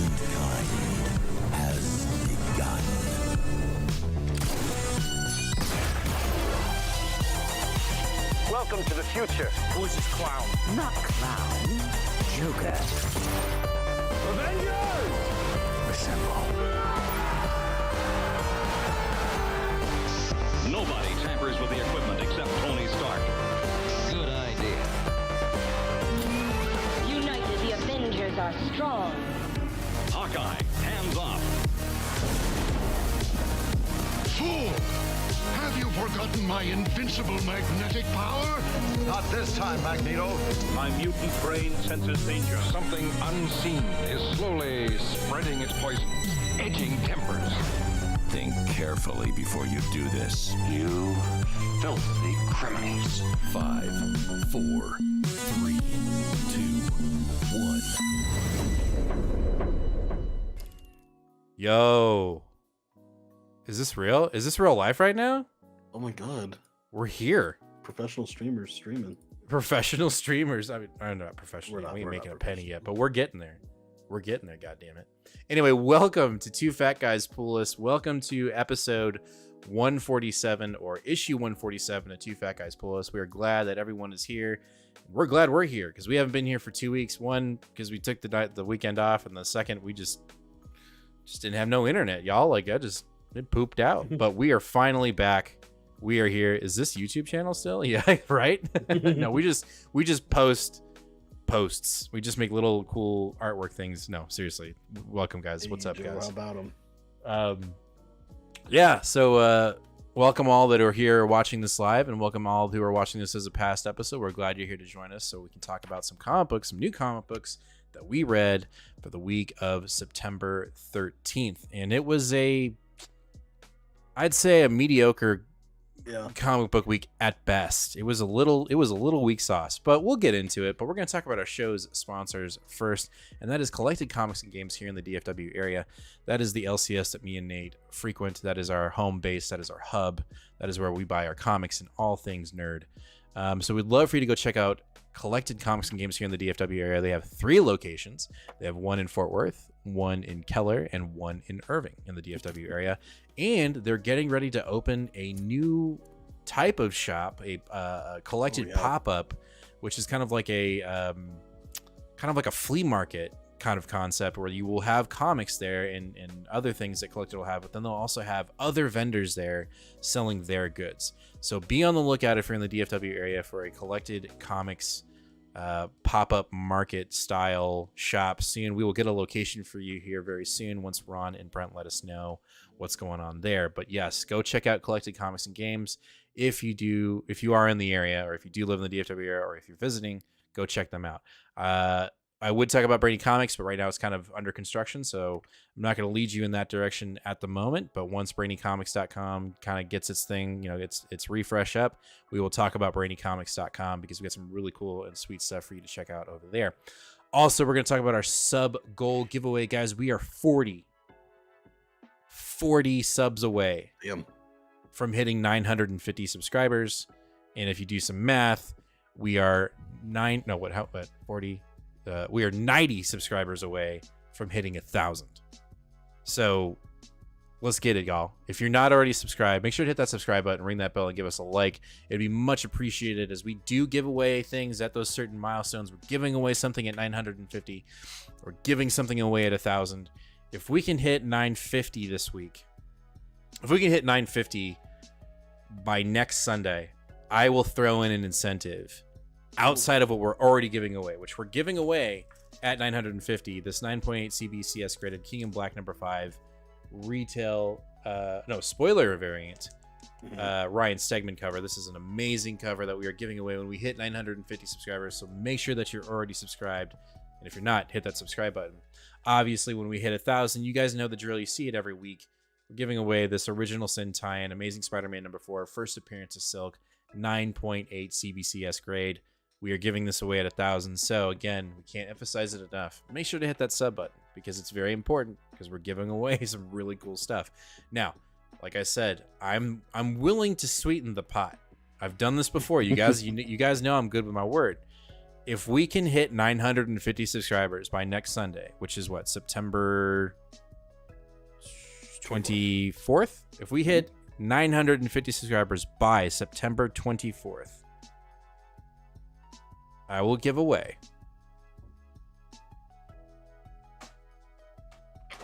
humankind has begun. Welcome to the future. Who's this clown? Not clown, Joker. Avengers! Assemble. Nobody tampers with the equipment except Tony Stark. Good idea. United, the Avengers are strong. Hawkeye, hands off. Fool! Have you forgotten my invincible magnetic power? Not this time, Magneto. My mutant brain senses danger. Something unseen is slowly spreading its poisons, edging tempers. Think carefully before you do this. You filthy criminals. 5, 4, 3, 2, 1. Yo. Is this real? Is this real life right now? Oh my god. We're here. Professional streamers streaming. Professional streamers. I mean, I'm not professional. We're not- We ain't we're making a not penny yet, but we're getting there. We're getting there, goddammit. Anyway, welcome to Two Fat Guys Pull Us. Welcome to episode 147 or issue 147 of Two Fat Guys Pull Us. We are glad that everyone is here. We're glad we're here because we haven't been here for 2 weeks. One, because we took the weekend off, and the second, we just didn't have no internet, y'all. Like, it pooped out. But we are finally back. We are here. Is this YouTube channel still? Yeah, right? No, we just posts. We just make little cool artwork things. No, seriously. Welcome, guys. What's up, guys? How about them? Yeah, so welcome all that are here watching this live, and welcome all who are watching this as a past episode. We're glad you're here to join us so we can talk about some comic books, some new comic books that we read for the week of September 13th. And it was I'd say a mediocre comic book week at best. It was a little weak sauce, but we'll get into it. But we're going to talk about our show's sponsors first, and that is Collected Comics and Games here in the DFW area. That is the LCS that me and Nate frequent. That is our home base. That is our hub. That is where we buy our comics and all things nerd. So we'd love for you to go check out Collected Comics and Games here in the DFW area. They have 3 locations. They have one in Fort Worth, one in Keller, and one in Irving in the DFW area. And they're getting ready to open a new type of shop, a collected pop-up, which is kind of like a flea market kind of concept where you will have comics there and other things that Collected will have, but then they'll also have other vendors there selling their goods. So be on the lookout if you're in the DFW area for a Collected Comics pop-up market style shop soon. We will get a location for you here very soon once Ron and Brent let us know what's going on there. But yes, go check out Collected Comics and Games if you are in the area, or if you do live in the DFW area, or if you're visiting, go check them out. I would talk about Brainy Comics, but right now it's kind of under construction, so I'm not going to lead you in that direction at the moment. But once brainycomics.com kind of gets its thing, its refresh up, we will talk about brainycomics.com because we got some really cool and sweet stuff for you to check out over there. Also, we're going to talk about our sub goal giveaway, guys. We are 40 subs away from hitting 950 subscribers, and if you do some math, we are 40. We are 90 subscribers away from hitting 1,000. So let's get it, y'all. If you're not already subscribed, make sure to hit that subscribe button, ring that bell, and give us a like. It'd be much appreciated as we do give away things at those certain milestones. We're giving away something at 950. We're giving something away at 1,000. If we can hit 950 this week, if we can hit 950 by next Sunday, I will throw in an incentive outside of what we're already giving away, which we're giving away at 950, this 9.8 CBCS graded King in Black #5 retail, spoiler variant, Ryan Stegman cover. This is an amazing cover that we are giving away when we hit 950 subscribers, so make sure that you're already subscribed, and if you're not, hit that subscribe button. Obviously, when we hit 1,000, you guys know the drill. You see it every week. We're giving away this Original Sin tie-in, Amazing Spider-Man #4, first appearance of Silk, 9.8 CBCS grade. We are giving this away at 1,000. So again, we can't emphasize it enough. Make sure to hit that sub button because it's very important, because we're giving away some really cool stuff. Now, like I said, I'm willing to sweeten the pot. I've done this before. You guys, you guys know I'm good with my word. if we can hit 950 subscribers by next Sunday, which is what, September 24th? If we hit 950 subscribers by September 24th, I will give away.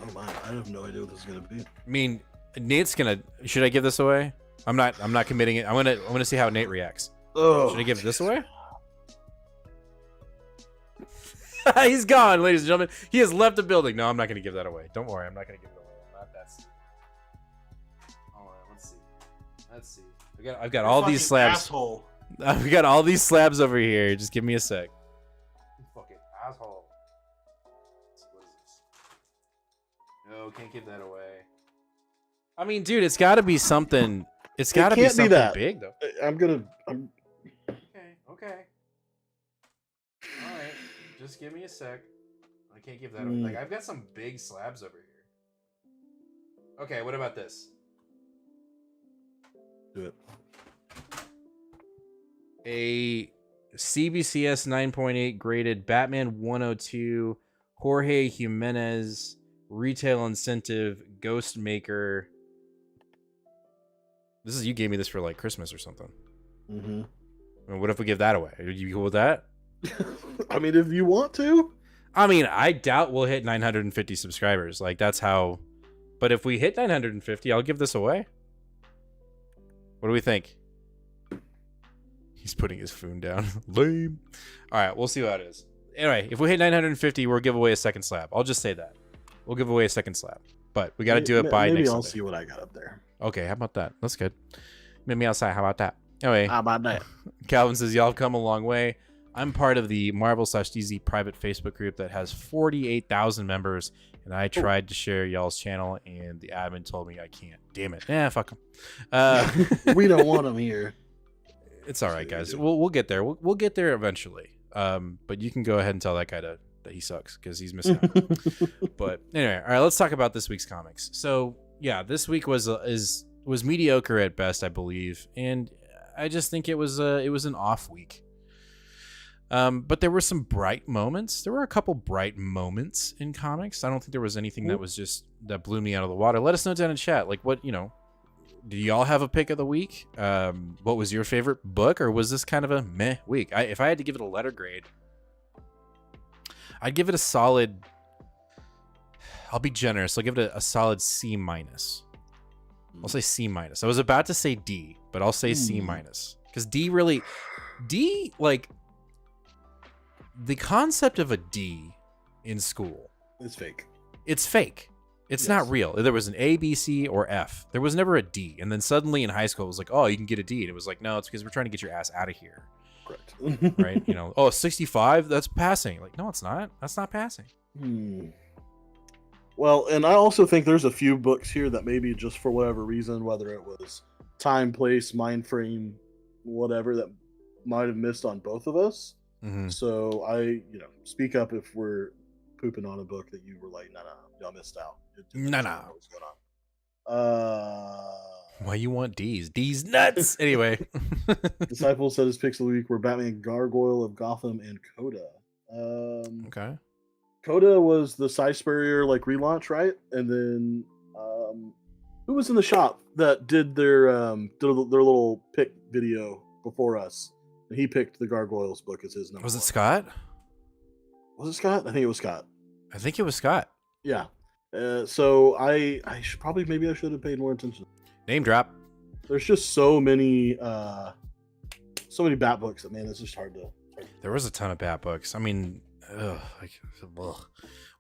Oh my, I have no idea what this is gonna be. I mean, Nate's gonna. Should I give this away? I'm not committing it. I'm gonna see how Nate reacts. Oh, Should I give this away? He's gone, ladies and gentlemen. He has left the building. No, I'm not gonna give that away. Don't worry, I'm not gonna give it away. I'm not that stupid. All right, let's see. I've got all these slabs. Asshole. I've got all these slabs over here. Just give me a sec. You fucking asshole. What is this? No, can't give that away. I mean, dude, it's got to be something. It's got to be something big, though. I'm. Okay. All right, just give me a sec. I can't give that away. Like, I've got some big slabs over here. Okay, what about this? Do it. A CBCS 9.8 graded Batman 102 Jorge Jimenez retail incentive Ghost Maker. You gave me this for like Christmas or something. Mm-hmm. I mean, what if we give that away? Are you cool with that? I mean, if you want to. I mean, I doubt we'll hit 950 subscribers. Like, that's how. But if we hit 950, I'll give this away. What do we think? He's putting his phone down. Lame. All right, we'll see how it is. Anyway, if we hit 950, we'll give away a second slab. I'll just say that. We'll give away a second slab. But we got to do it by maybe next I'll Sunday. see what I got up there. Okay, how about that? That's good. Meet me outside. How about that? Anyway. How about that? Calvin says, y'all have come a long way. I'm part of the Marvel/DZ private Facebook group that has 48,000 members, and I tried to share y'all's channel, and the admin told me I can't. Damn it. Fuck him. We don't want him here. It's all right, guys. We'll get there. We'll get there eventually. But you can go ahead and tell that guy that he sucks because he's missing out. But anyway, all right. Let's talk about this week's comics. So yeah, this week was mediocre at best, I believe, and I just think it was an off week. But there were some bright moments. There were a couple bright moments in comics. I don't think there was anything that blew me out of the water. Let us know down in chat. Like, what, do y'all have a pick of the week? What was your favorite book, or was this kind of a meh week? If I had to give it a letter grade, I'd give it a solid. I'll be generous. I'll give it a solid C minus. I'll say C minus. I was about to say D, but I'll say C minus because D like the concept of a D in school. It's fake. It's fake. It's not real. There was an A, B, C, or F. There was never a D. And then suddenly in high school, it was like, oh, you can get a D. And it was like, no, it's because we're trying to get your ass out of here. Correct. Right? 65, that's passing. Like, no, it's not. That's not passing. Well, and I also think there's a few books here that maybe just for whatever reason, whether it was time, place, mind frame, whatever, that might have missed on both of us. Mm-hmm. So I, speak up if we're pooping on a book that you were like, no, y'all missed out. No. What's going on? Why you want D's? D's nuts. Anyway. Disciple said his picks of the week were Batman, Gargoyle of Gotham, and Coda. Okay. Coda was the Cy Spurrier relaunch, right? And then who was in the shop that did their little pick video before us? And he picked the Gargoyles book as his number. Was it one. Scott? Was it Scott? I think it was Scott. I think it was Scott. Yeah. So I should have paid more attention. Name drop. There's just so many Bat books that, man, it's just hard to. There was a ton of Bat books. I mean,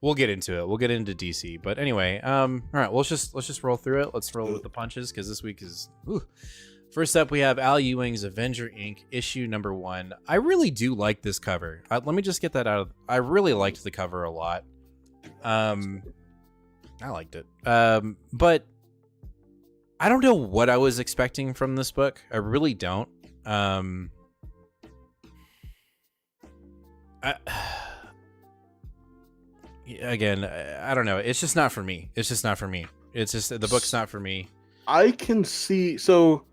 we'll get into it. We'll get into DC. But anyway, all right, let's just roll through it. Let's roll with the punches because this week is. First up, we have Al Ewing's Avenger Inc. issue number 1. I really do like this cover. Let me just get that out. I really liked the cover a lot. I liked it. But I don't know what I was expecting from this book. I really don't. Again, I don't know. It's just not for me. It's just the book's not for me. I can see. So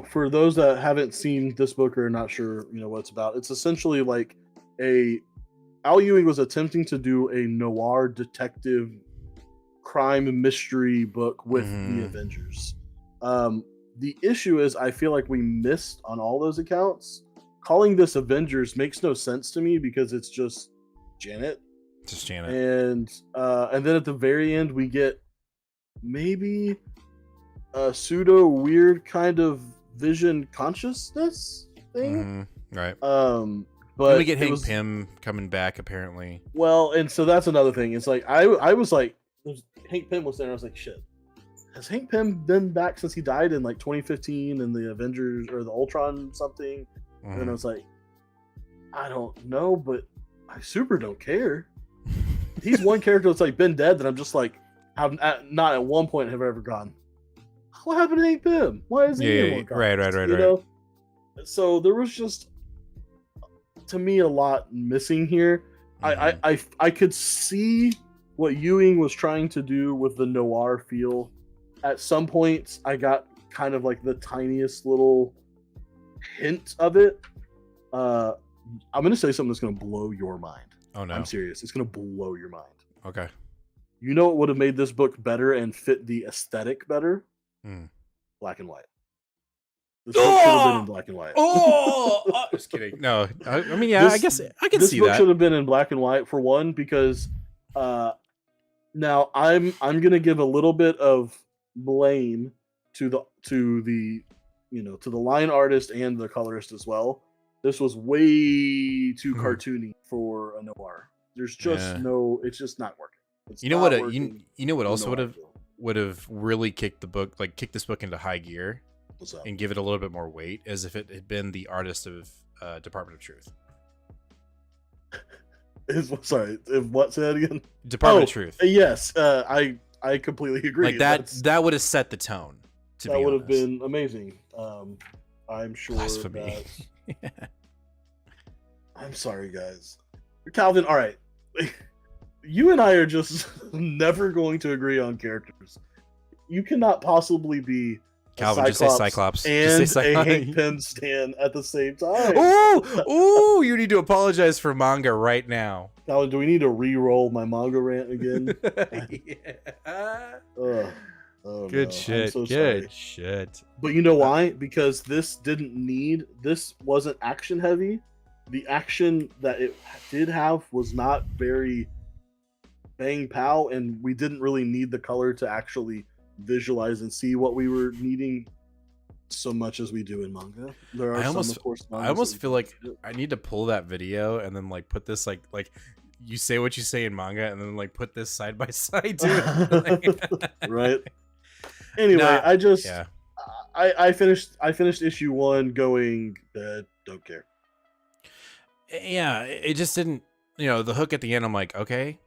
for those that haven't seen this book or are not sure, what it's about, it's essentially like Al Ewing was attempting to do a noir detective crime mystery book with the Avengers. The issue is I feel like we missed on all those accounts. Calling this Avengers makes no sense to me because it's just Janet. Just Janet. And then at the very end we get maybe a pseudo weird kind of vision consciousness thing. Right. But then we get Hank Pym coming back apparently. Well, and so that's another thing. It's like I was like, Hank Pym was there. And I was like, shit. Has Hank Pym been back since he died in like 2015 in the Avengers or the Ultron something? And I was like, I don't know, but I super don't care. He's one character that's like been dead that I'm just like, not at one point have I ever gone, what happened to Hank Pym? Why is he in one comic? Right. So there was just, to me, a lot missing here. I could see what Ewing was trying to do with the noir feel. At some points, I got kind of like the tiniest little hint of it. I'm going to say something that's going to blow your mind. Oh, no. I'm serious. It's going to blow your mind. Okay. You know what would have made this book better and fit the aesthetic better? Black and white. This book should have been in black and white. Just kidding. No, I mean, yeah, I guess I can see that. This book should have been in black and white for one, because now I'm gonna give a little bit of blame to the line artist and the colorist as well. This was way too cartoony for a noir. There's just it's just not working. You know what also would have really kicked this book into high gear and give it a little bit more weight, as if it had been the artist of Department of Truth. Sorry, what? Say that again. Department of Truth. Yes, I completely agree. Like that would have set the tone. That would have been amazing. I'm sure. Blasphemy. I'm sorry, guys. Calvin, all right. You and I are just never going to agree on characters. You cannot possibly be Calvin, just say Cyclops and just say a Hank Pym stan at the same time. Ooh, you need to apologize for manga right now. Calvin, do we need to re-roll my manga rant again? Good shit. So good sorry. shit. But you know why? Because this wasn't action heavy. The action that it did have was not very bang pow, and we didn't really need the color to actually visualize and see what we were needing so much as we do in manga. There are I almost feel like I need to pull that video and then like put this like you say what you say in manga and then like put this side by side to it. Right. Anyway, I finished issue 1 going, don't care. Yeah, it just didn't, the hook at the end, I'm like, okay,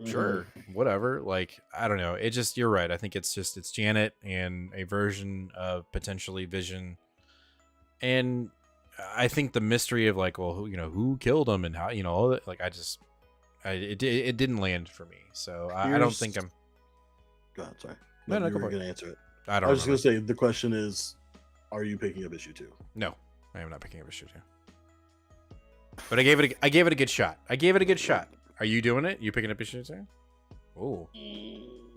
sure, whatever. Like, I don't know. It just, you're right. I think it's Janet and a version of potentially Vision. And I think the mystery of like, well, who killed him and how, all that, like, it didn't land for me. So I don't think I'm. Go ahead, sorry. No, you were going to answer it. I was just going to say, the question is, are you picking up issue 2? No, I am not picking up issue 2. But I gave it a good shot. Are you doing it? You picking up issue 2? Oh,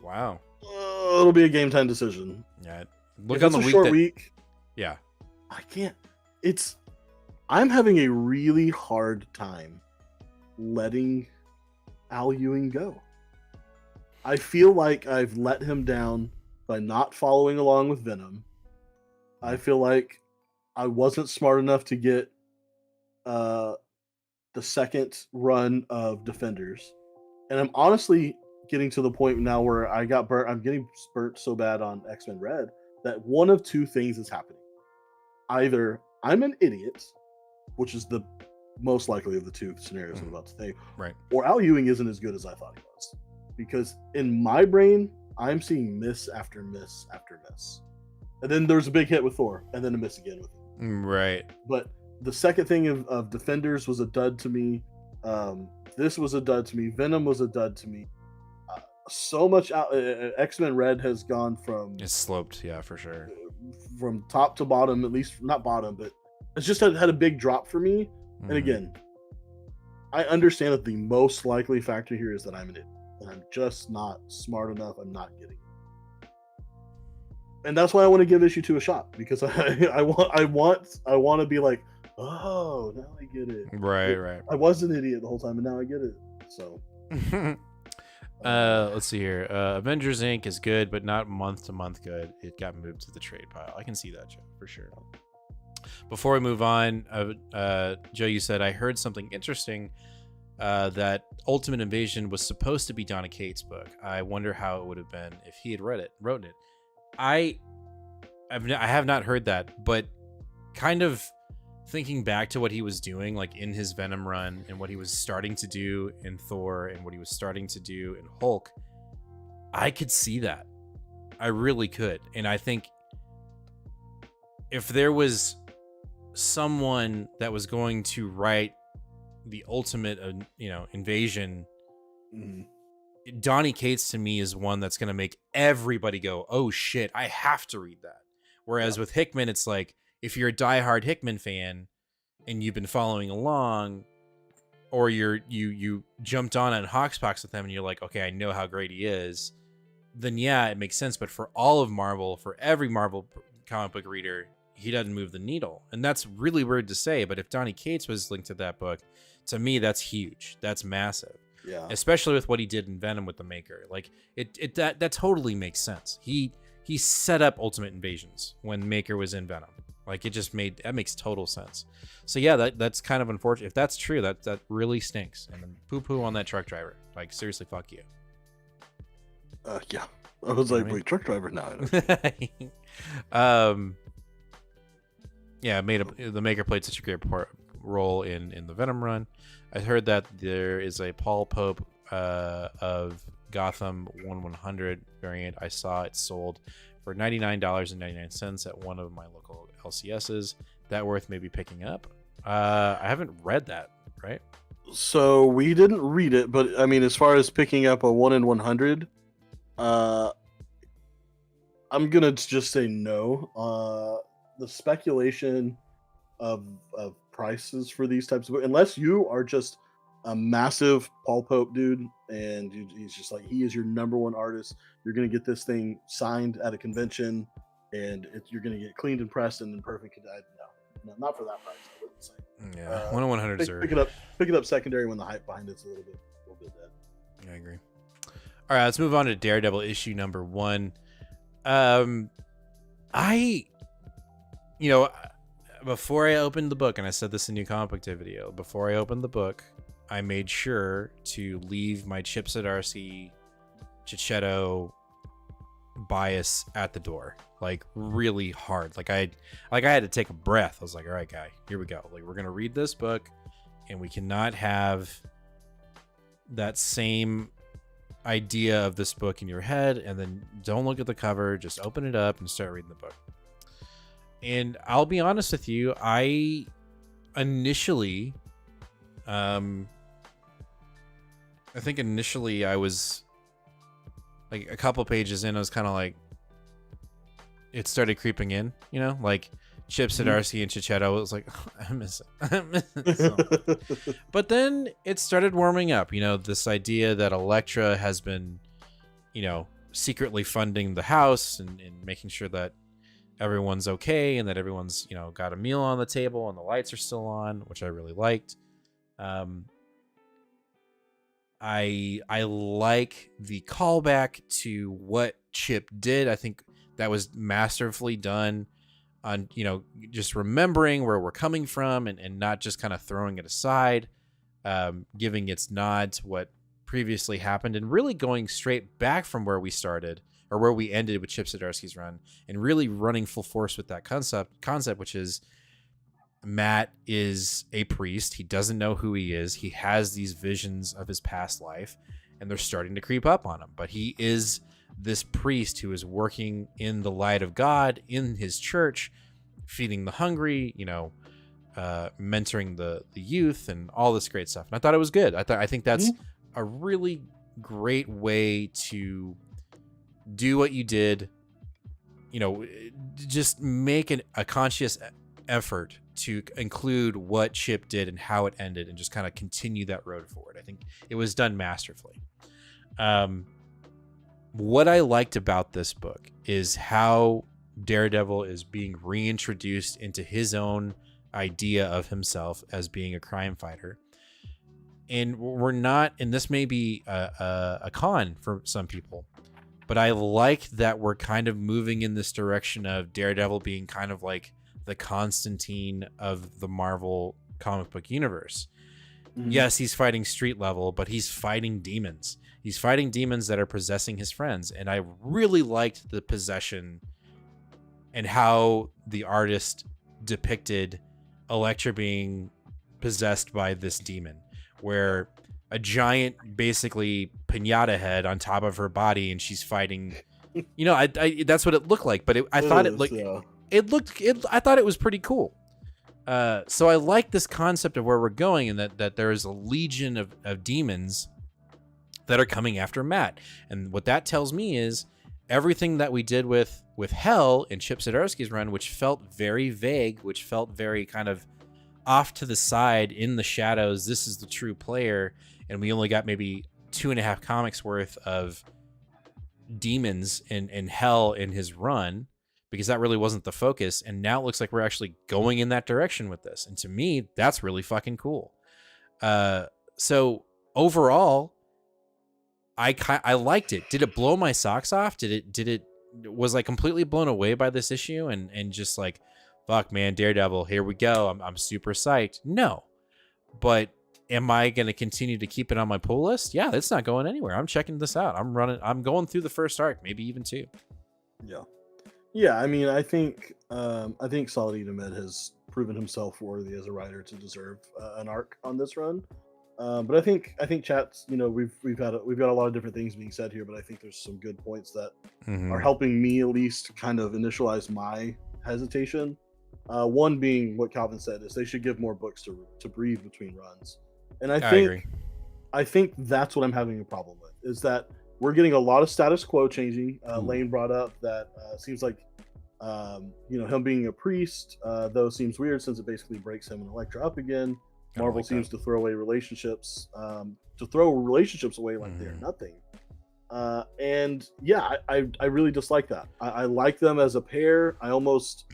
wow. It'll be a game time decision. Yeah. Look on the week. Short week. Yeah. I can't. I'm having a really hard time letting Al Ewing go. I feel like I've let him down by not following along with Venom. I feel like I wasn't smart enough to get the second run of Defenders, and I'm honestly getting to the point now where I got burnt. I'm getting burnt so bad on X-Men Red that one of two things is happening. Either I'm an idiot, which is the most likely of the two scenarios I'm about to say, right? Or Al Ewing isn't as good as I thought he was, because in my brain I'm seeing miss after miss after miss, and then there's a big hit with Thor, and then a miss again with him. Right. But the second thing of Defenders was a dud to me. This was a dud to me. Venom was a dud to me. So much X-Men Red has gone from... It's sloped, yeah, for sure. from top to bottom, at least not bottom, but it's just had a big drop for me. And again, I understand that the most likely factor here is that I'm an idiot, and I'm just not smart enough. I'm not getting it, and that's why I want to give issue 2 a shot, because I want to be like, oh, now I get it. Right. I was an idiot the whole time, and now I get it. So. Let's see here. Avengers Inc. is good, but not month to month good. It got moved to the trade pile. I can see that, Joe, for sure. Before we move on, Joe, you said I heard something interesting, that Ultimate Invasion was supposed to be Donna Cates' book. I wonder how it would have been if he had written it. I have not heard that, but kind of thinking back to what he was doing, like in his Venom run, and what he was starting to do in Thor, and what he was starting to do in Hulk, I could see that. I really could. And I think if there was someone that was going to write the Ultimate, Invasion, Donny Cates to me is one that's going to make everybody go, oh shit, I have to read that. Whereas with Hickman, it's like, if you're a diehard Hickman fan and you've been following along, or you jumped on Hoxpox with him and you're like, okay, I know how great he is, then yeah, it makes sense. But for all of Marvel, for every Marvel comic book reader, he doesn't move the needle. And that's really weird to say, but if Donny Cates was linked to that book, to me, that's huge. That's massive. Yeah. Especially with what he did in Venom with the Maker. Like that totally makes sense. He set up Ultimate Invasions when Maker was in Venom. Like that makes total sense. So yeah, that's kind of unfortunate. If that's true, that really stinks. And then poo on that truck driver. Like seriously, fuck you. Yeah. I was like, wait, truck driver? No. Yeah, the Maker played such a great role in the Venom run. I heard that there is a Paul Pope of Gotham 1/100 variant. I saw it sold for $99.99 at one of my local LCSs. That worth maybe picking up? I haven't read that, right? So we didn't read it, but I mean, as far as picking up a 1 in 100, I'm gonna just say no. The speculation of prices for these types of books, unless you are just a massive Paul Pope dude and he's just like, he is your number one artist, you're gonna get this thing signed at a convention and you're gonna get cleaned and pressed and then perfect. No, not for that price, I wouldn't say. Yeah, 1 in 100s pick it up secondary when the hype behind it's a little bit dead. I agree. All right, let's move on to Daredevil issue number 1. Before I opened the book, and I said this in New Comic Book Day video, before I opened the book, I made sure to leave my Chip Zdarsky Chichetto bias at the door, like really hard. Like I had to take a breath. I was like, all right, guy, here we go. Like, we're gonna read this book, and we cannot have that same idea of this book in your head, and then don't look at the cover. Just open it up and start reading the book. And I'll be honest with you, I initially, I was like a couple pages in, I was kind of like, it started creeping in, like Chip Zdarsky and Chichetto. Was like, oh, I miss it. So. But then it started warming up, this idea that Elektra has been, secretly funding the house and making sure that everyone's okay and that everyone's got a meal on the table and the lights are still on, which I really liked. I like the callback to what Chip did. I think that was masterfully done on just remembering where we're coming from and not just kind of throwing it aside, giving its nod to what previously happened and really going straight back from where we started, or where we ended with Chip Zdarsky's run, and really running full force with that concept, which is Matt is a priest. He doesn't know who he is. He has these visions of his past life, and they're starting to creep up on him. But he is this priest who is working in the light of God in his church, feeding the hungry, mentoring the youth, and all this great stuff. And I thought it was good. I think that's a really great way to do what you did just make a conscious effort to include what Chip did and how it ended, and just kind of continue that road forward. I think it was done masterfully. What I liked about this book is how Daredevil is being reintroduced into his own idea of himself as being a crime fighter. And we're not, and this may be a con for some people, but I like that we're kind of moving in this direction of Daredevil being kind of like the Constantine of the Marvel comic book universe. Mm-hmm. Yes, he's fighting street level, but he's fighting demons. He's fighting demons that are possessing his friends. And I really liked the possession and how the artist depicted Elektra being possessed by this demon, where a giant, basically pinata head on top of her body, and she's fighting. I that's what it looked like. But I thought it was pretty cool. So I like this concept of where we're going, and that there is a legion of demons that are coming after Matt. And what that tells me is everything that we did with Hell in Chip Zdarsky's run, which felt very vague, which felt very kind of off to the side in the shadows. This is the true player, and we only got maybe 2.5 comics worth of demons and Hell in his run, because that really wasn't the focus. And now it looks like we're actually going in that direction with this. And to me, that's really fucking cool. So overall, I liked it. Did it blow my socks off? Was I completely blown away by this issue and just like, fuck, man, Daredevil, here we go. I'm super psyched. No. But am I going to continue to keep it on my pull list? Yeah, it's not going anywhere. I'm checking this out. I'm going through the first arc, maybe even 2. Yeah. Yeah, I mean, I think Saladin Ahmed has proven himself worthy as a writer to deserve an arc on this run. But I think chats, we've got a lot of different things being said here, but I think there's some good points that are helping me at least kind of initialize my hesitation. One being what Calvin said is they should give more books to breathe between runs. And I think that's what I'm having a problem with, is that we're getting a lot of status quo changing. Lane brought up that seems like him being a priest, though seems weird since it basically breaks him and Elektra up again. Marvel seems to throw away relationships, away like they're nothing. And yeah, I really dislike that. I like them as a pair. I almost,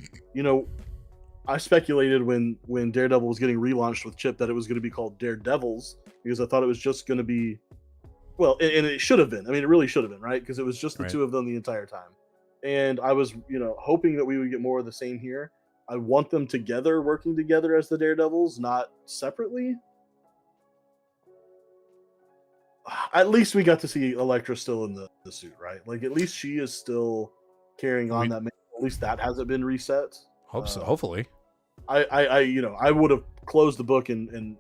I speculated when Daredevil was getting relaunched with Chip that it was going to be called Daredevils, because I thought it was just going to be, well, and it should have been. I mean, it really should have been, right? Because it was just the two of them the entire time. And I was, hoping that we would get more of the same here. I want them together, working together as the Daredevils, not separately. At least we got to see Elektra still in the suit, right? Like, at least she is still carrying on that. At least that hasn't been reset. Hope so. Hopefully. I would have closed the book and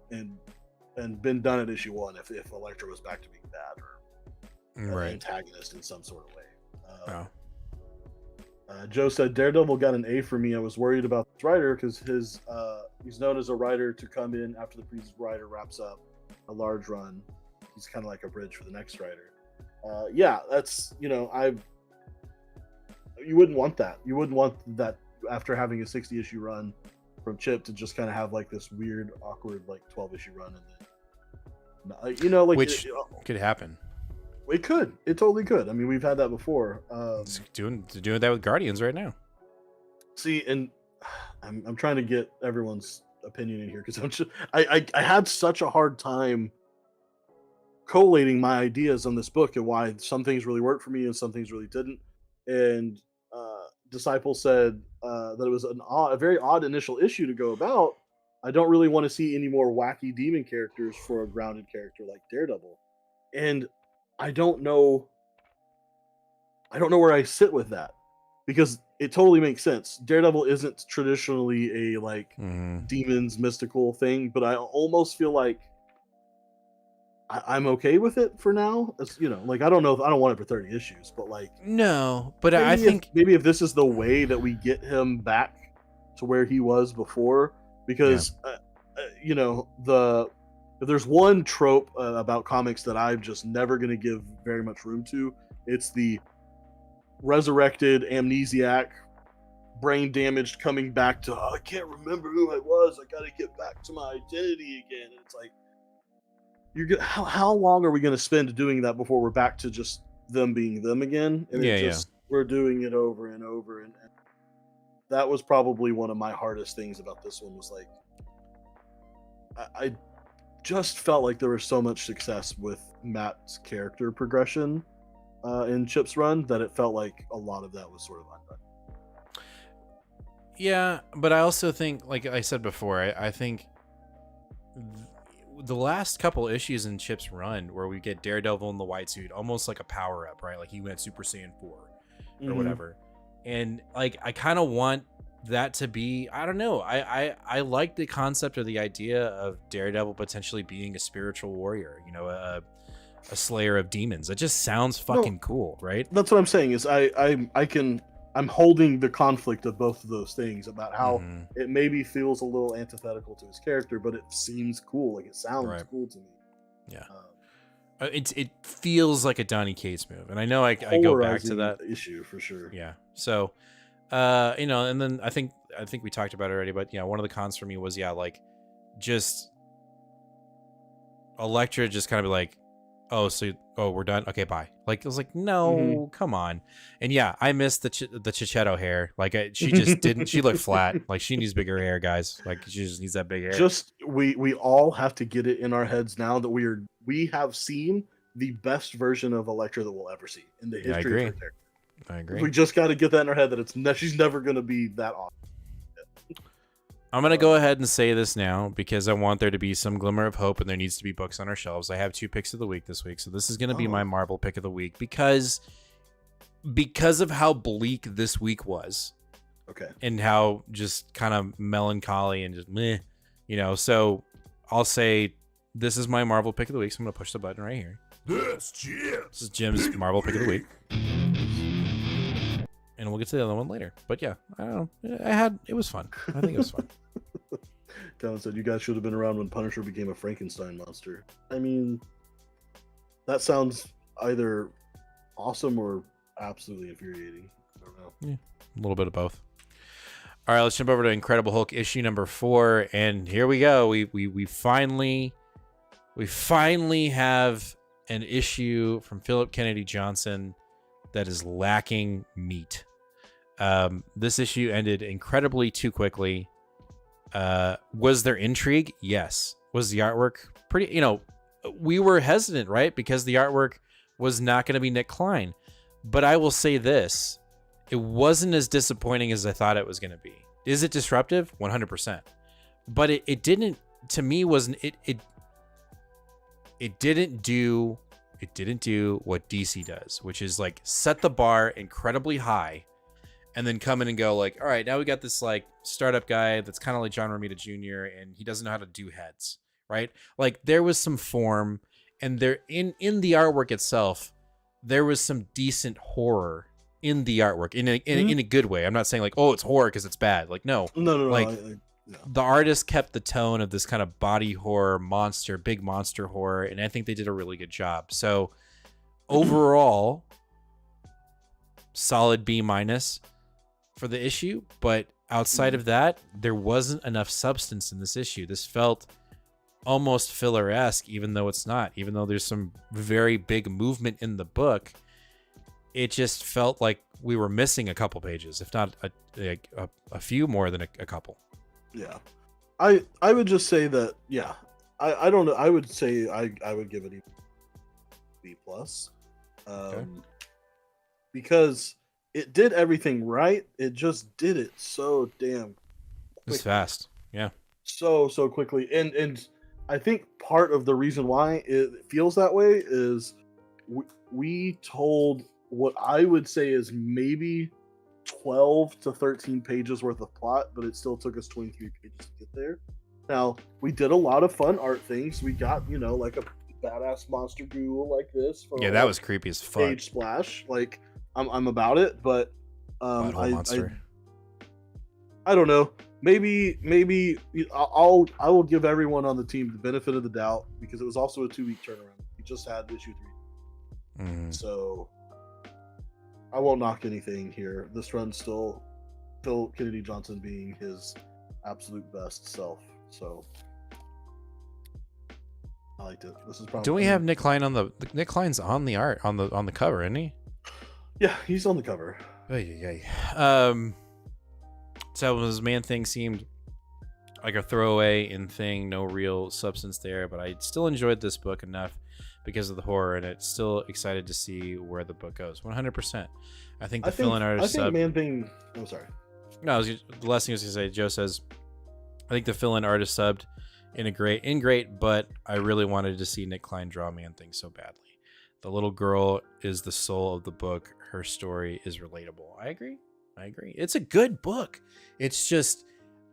been done at issue 1 if Elektra was back to being bad or an antagonist in some sort of way. Joe said Daredevil got an A for me. I was worried about this writer because he's known as a writer to come in after the previous writer wraps up a large run. He's kind of like a bridge for the next writer. That's you wouldn't want that. You wouldn't want that after having a 60-issue run from Chip to just kind of have like this weird, awkward 12-issue run, and then which could happen. It could. It totally could. I mean, we've had that before. Doing that with Guardians right now. See, and I'm trying to get everyone's opinion in here because I had such a hard time collating my ideas on this book and why some things really worked for me and some things really didn't. And Disciple said that it was a very odd initial issue to go about. I don't really want to see any more wacky demon characters for a grounded character like Daredevil. And I don't know where I sit with that, because it totally makes sense. Daredevil isn't traditionally a demons mystical thing, but I almost feel like I'm okay with it for now. It's, I don't know if I don't want it for 30 issues, but no, but I think maybe if this is the way that we get him back to where he was before, because if there's one trope about comics that I'm just never going to give very much room to, it's the resurrected amnesiac, brain damaged, coming back to I can't remember who I was. I gotta get back to my identity again. And it's like how long are we gonna spend doing that before we're back to just them being them again? And we're doing it over and over, and that was probably one of my hardest things about this one. Was like I just felt like there was so much success with Matt's character progression in Chip's run that it felt like a lot of that was sort of undone. Yeah, but I also think, like I said before, I think the last couple issues in Chip's run where we get Daredevil in the white suit, almost like a power up, right? Like he went Super Saiyan 4 or whatever. And like, I kind of want that to be, I don't know. I like the concept or the idea of Daredevil potentially being a spiritual warrior, you know, a slayer of demons. It just sounds fucking cool, right? That's what I'm saying is I'm holding the conflict of both of those things about how it maybe feels a little antithetical to his character, but it seems cool. Like it sounds cool to me. Yeah. It feels like a Donny Cates move. And I know I go back to that issue for sure. Yeah. So, you know, and then I think we talked about it already, but yeah, one of the cons for me was, like just Elektra just kind of be like, we're done. Okay, bye. Like, I was like, no, come on. And yeah, I missed the Chichetto hair. Like, she just didn't. She looked flat. Like, she needs bigger hair, guys. Like, she just needs that big hair. Just we all have to get it in our heads now that we have seen the best version of Elektra that we'll ever see in the history of her character. I agree. We just got to get that in our head that she's never going to be that awesome. I'm going to go ahead and say this now because I want there to be some glimmer of hope and there needs to be books on our shelves. I have 2 picks of the week this week. So this is going to be my Marvel pick of the week because of how bleak this week was. Okay. And how just kind of melancholy and just meh, you know. So I'll say this is my Marvel pick of the week. So I'm going to push the button right here. This is Jim's Marvel pick of the week. And we'll get to the other one later. But yeah, I don't know. It was fun. I think it was fun. Colin said, you guys should have been around when Punisher became a Frankenstein monster. I mean, that sounds either awesome or absolutely infuriating. I don't know. Yeah, a little bit of both. All right, let's jump over to Incredible Hulk issue number 4. And here we go. We finally have an issue from Philip Kennedy Johnson that is lacking meat. This issue ended incredibly too quickly. Was there intrigue? Yes. Was the artwork pretty, you know, we were hesitant, right? Because the artwork was not going to be Nick Klein. But I will say this, it wasn't as disappointing as I thought it was going to be. Is it disruptive? 100%. But it didn't, to me, wasn't, it didn't do what DC does, which is like set the bar incredibly high and then come in and go like, all right, now we got this like startup guy that's kind of like John Romita Jr. and he doesn't know how to do heads, right? Like there was some form and there in the artwork itself, there was some decent horror in the artwork in a good way. I'm not saying like, oh, it's horror because it's bad. Like, no. Like, the artist kept the tone of this kind of body horror monster, big monster horror, and I think they did a really good job. So overall, solid B- for the issue, but outside of that, there wasn't enough substance in this issue. This felt almost filler-esque, even though it's not. Even though there's some very big movement in the book, it just felt like we were missing a couple pages, if not a few more than a couple. Yeah, I would just say that. Yeah, I don't know. I would say I would give it a B+, because it did everything right. It just did it so damn quickly. It's fast. Yeah, so quickly, and I think part of the reason why it feels that way is we told what I would say is maybe 12 to 13 pages worth of plot, but it still took us 23 pages to get there. Now, we did a lot of fun art things. We got, you know, like a badass monster ghoul like this. Yeah, that was creepy as fuck. Page splash. Like, I'm about it, but I don't know. Maybe I will give everyone on the team the benefit of the doubt because it was also a 2-week turnaround. We just had issue 3. So I won't knock anything here. This run's still Phil Kennedy Johnson being his absolute best self. So I liked it. This is probably. Do we have Nick Klein on the? Nick Klein's on the art on the cover, isn't he? Yeah, he's on the cover. So his Man Thing seemed like a throwaway in thing, no real substance there, but I still enjoyed this book enough because of the horror, and it's still excited to see where the book goes. 100%. I think the fill-in artist. I think Man Thing. Oh, sorry. No, the last thing I was gonna say. Joe says, I think the fill-in artist subbed in great, but I really wanted to see Nick Klein draw Man Thing so badly. The little girl is the soul of the book. Her story is relatable. I agree. It's a good book. It's just,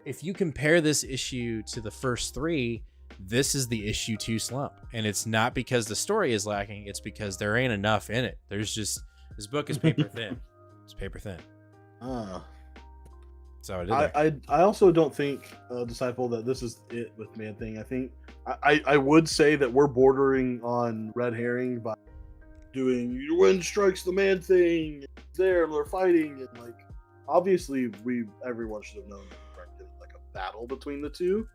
if you compare this issue to the first 3, this is the issue 2 slump. And it's not because the story is lacking. It's because there ain't enough in it. There's just, this book is paper thin. It's paper thin. So I also don't think, Disciple, that this is it with Man Thing. I think I would say that we're bordering on red herring by doing when strikes the Man Thing there and they're fighting, and like obviously everyone should have known that we weren't getting like a battle between the two.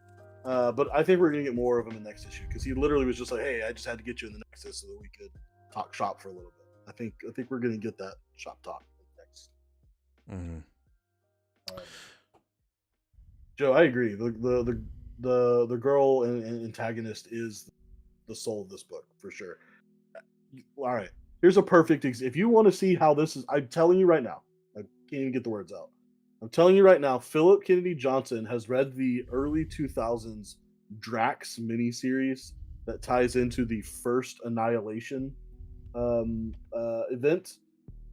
But I think we're gonna get more of him in the next issue because he literally was just like, "Hey, I just had to get you in the Nexus so that we could talk shop for a little bit." I think we're gonna get that shop talk next. Joe, I agree. The girl and antagonist is the soul of this book for sure. All right, here's a perfect if you want to see how this is. I'm telling you right now. I can't even get the words out. I'm telling you right now. Philip Kennedy Johnson has read the early 2000s Drax miniseries that ties into the first Annihilation event.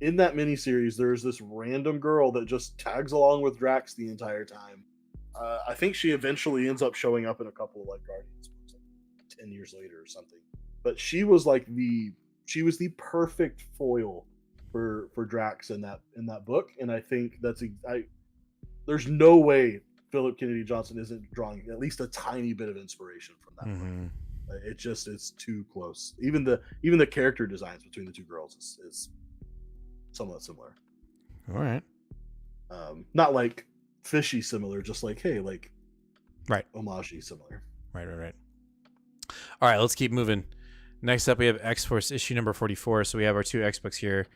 In that miniseries, there's this random girl that just tags along with Drax the entire time. I think she eventually ends up showing up in a couple of like Guardians books, like 10 years later or something. But she was like the perfect foil for Drax in that book, and I think there's no way Philip Kennedy Johnson isn't drawing at least a tiny bit of inspiration from that book. It's too close. Even the character designs between the two girls is somewhat similar. All right. Not like fishy similar, just like, hey, like right, homage similar. Right. All right, let's keep moving. Next up, we have X-Force issue number 44. So we have our 2 X books here.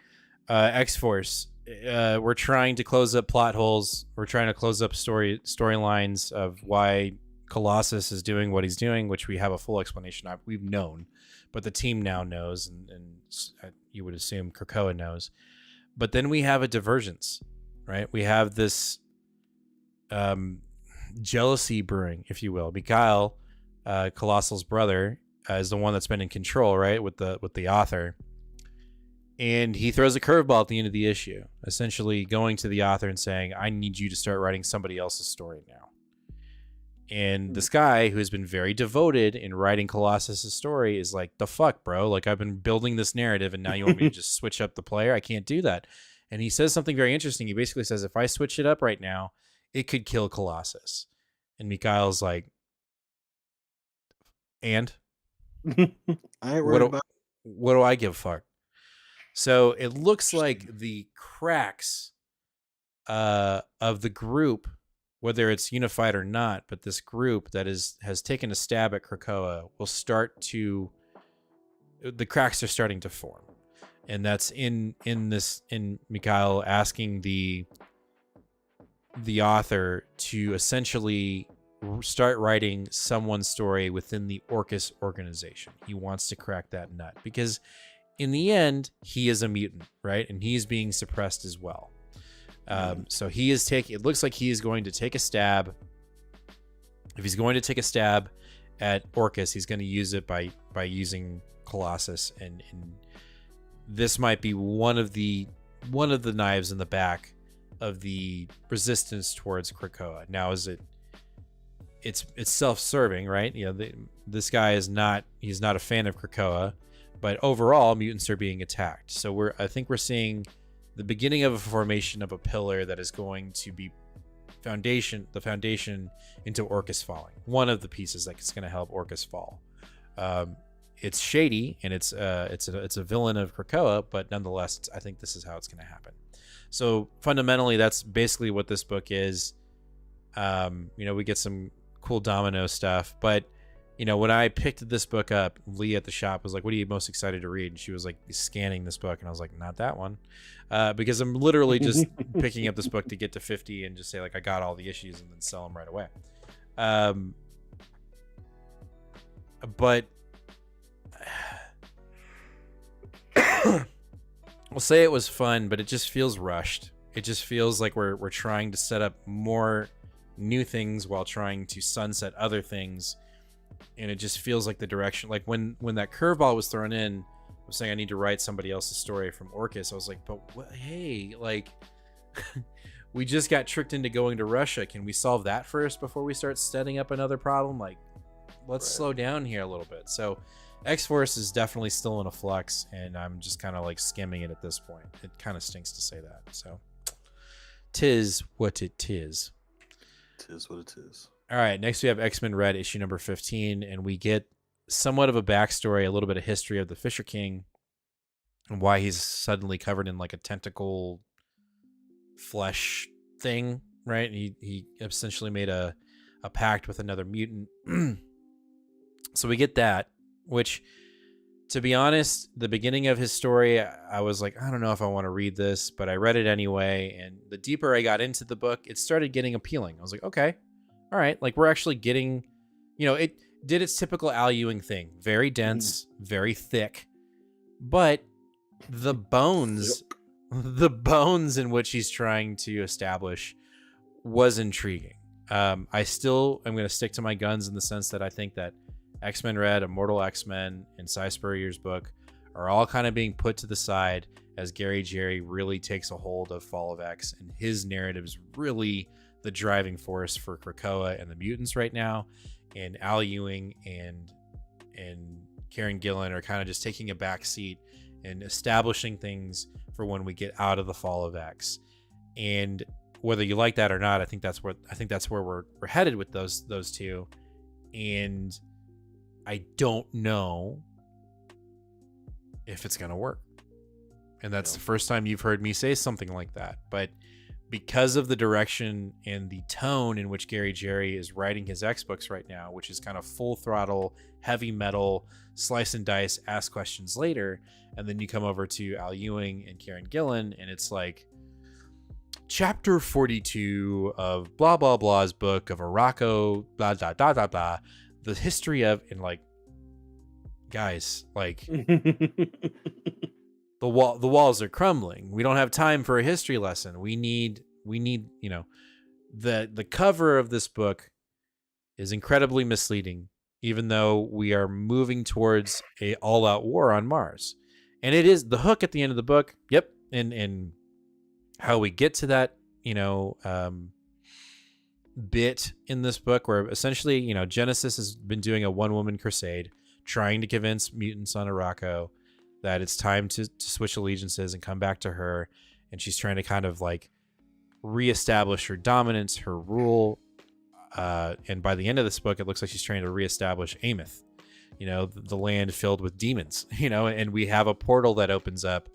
X-Force. We're trying to close up plot holes. We're trying to close up storylines of why Colossus is doing what he's doing, which we have a full explanation of. We've known, but the team now knows, and you would assume Krakoa knows. But then we have a divergence, right? We have this jealousy brewing, if you will. Mikhail, Colossal's brother, is the one that's been in control, right, with the author. And he throws a curveball at the end of the issue, essentially going to the author and saying, I need you to start writing somebody else's story now. And this guy, who has been very devoted in writing Colossus' story, is like, the fuck, bro? Like, I've been building this narrative, and now you want me to just switch up the player? I can't do that. And he says something very interesting. He basically says, if I switch it up right now, it could kill Colossus. And Mikhail's like, and? What do I give a fuck? So it looks like the cracks of the group, whether it's unified or not, but this group that has taken a stab at Krakoa will start to, the cracks are starting to form. And that's in Mikhail asking the author to essentially start writing someone's story within the Orcus organization. He wants to crack that nut because in the end, he is a mutant, right? And he's being suppressed as well. So he is it looks like he is going to take a stab. If he's going to take a stab at Orcus, he's going to use it by using Colossus, and this might be one of the knives in the back of the resistance towards Krakoa. Now, it's self-serving, right? You know, this guy he's not a fan of Krakoa, but overall mutants are being attacked. So I think we're seeing the beginning of a formation of a pillar that is going to be the foundation into Orcus falling. One of the pieces that is going to help Orcus fall. it's shady and it's a villain of Krakoa, but nonetheless, I think this is how it's going to happen. So fundamentally, that's basically what this book is. We get some cool domino stuff, but when I picked this book up, Lee at the shop was like, "What are you most excited to read?" And she was like scanning this book, and I was like, "Not that one," because I'm literally just picking up this book to get to 50 and just say like I got all the issues and then sell them right away. But we'll say it was fun, but it just feels rushed. It just feels like we're trying to set up more new things while trying to sunset other things. And it just feels like the direction, like when that curveball was thrown in, I was saying I need to write somebody else's story from Orcus. I was like, but what, hey, like we just got tricked into going to Russia. Can we solve that first before we start setting up another problem? Like, let's slow down here a little bit. So X-Force is definitely still in a flux, and I'm just kind of like skimming it at this point. It kind of stinks to say that. So tis what it is. Tis what it is. All right, next we have X-Men Red, issue number 15, and we get somewhat of a backstory, a little bit of history of the Fisher King and why he's suddenly covered in like a tentacle flesh thing, right? He essentially made a pact with another mutant. So we get that, which, to be honest, the beginning of his story, I was like, I don't know if I want to read this, but I read it anyway, and the deeper I got into the book, it started getting appealing. I was like, okay. All right, like we're actually getting, it did its typical Al Ewing thing. Very dense, very thick, but the bones in which he's trying to establish was intriguing. I still am going to stick to my guns in the sense that I think that X-Men Red, Immortal X-Men, and Cy Spurrier's book are all kind of being put to the side as Gary Jerry really takes a hold of Fall of X, and his narrative is really the driving force for Krakoa and the mutants right now, and Al Ewing and Karen Gillan are kind of just taking a back seat and establishing things for when we get out of the Fall of X. And whether you like that or not, I think that's where we're headed with those two. And I don't know if it's gonna work. And that's the first time you've heard me say something like that, but because of the direction and the tone in which Gary Jerry is writing his X books right now, which is kind of full throttle, heavy metal, slice and dice, ask questions later, and then you come over to Al Ewing and Karen Gillan, and it's like chapter 42 of blah blah blah's book of Araco, blah blah blah blah blah, the history of, and like, guys, like the walls are crumbling. We don't have time for a history lesson. We need, the cover of this book is incredibly misleading, even though we are moving towards a all-out war on Mars. And it is the hook at the end of the book. Yep. And how we get to that, bit in this book where essentially, Genesis has been doing a one-woman crusade, trying to convince mutants on Araco that it's time to switch allegiances and come back to her. And she's trying to kind of like reestablish her dominance, her rule. And by the end of this book, it looks like she's trying to reestablish Ameth, the land filled with demons, and we have a portal that opens up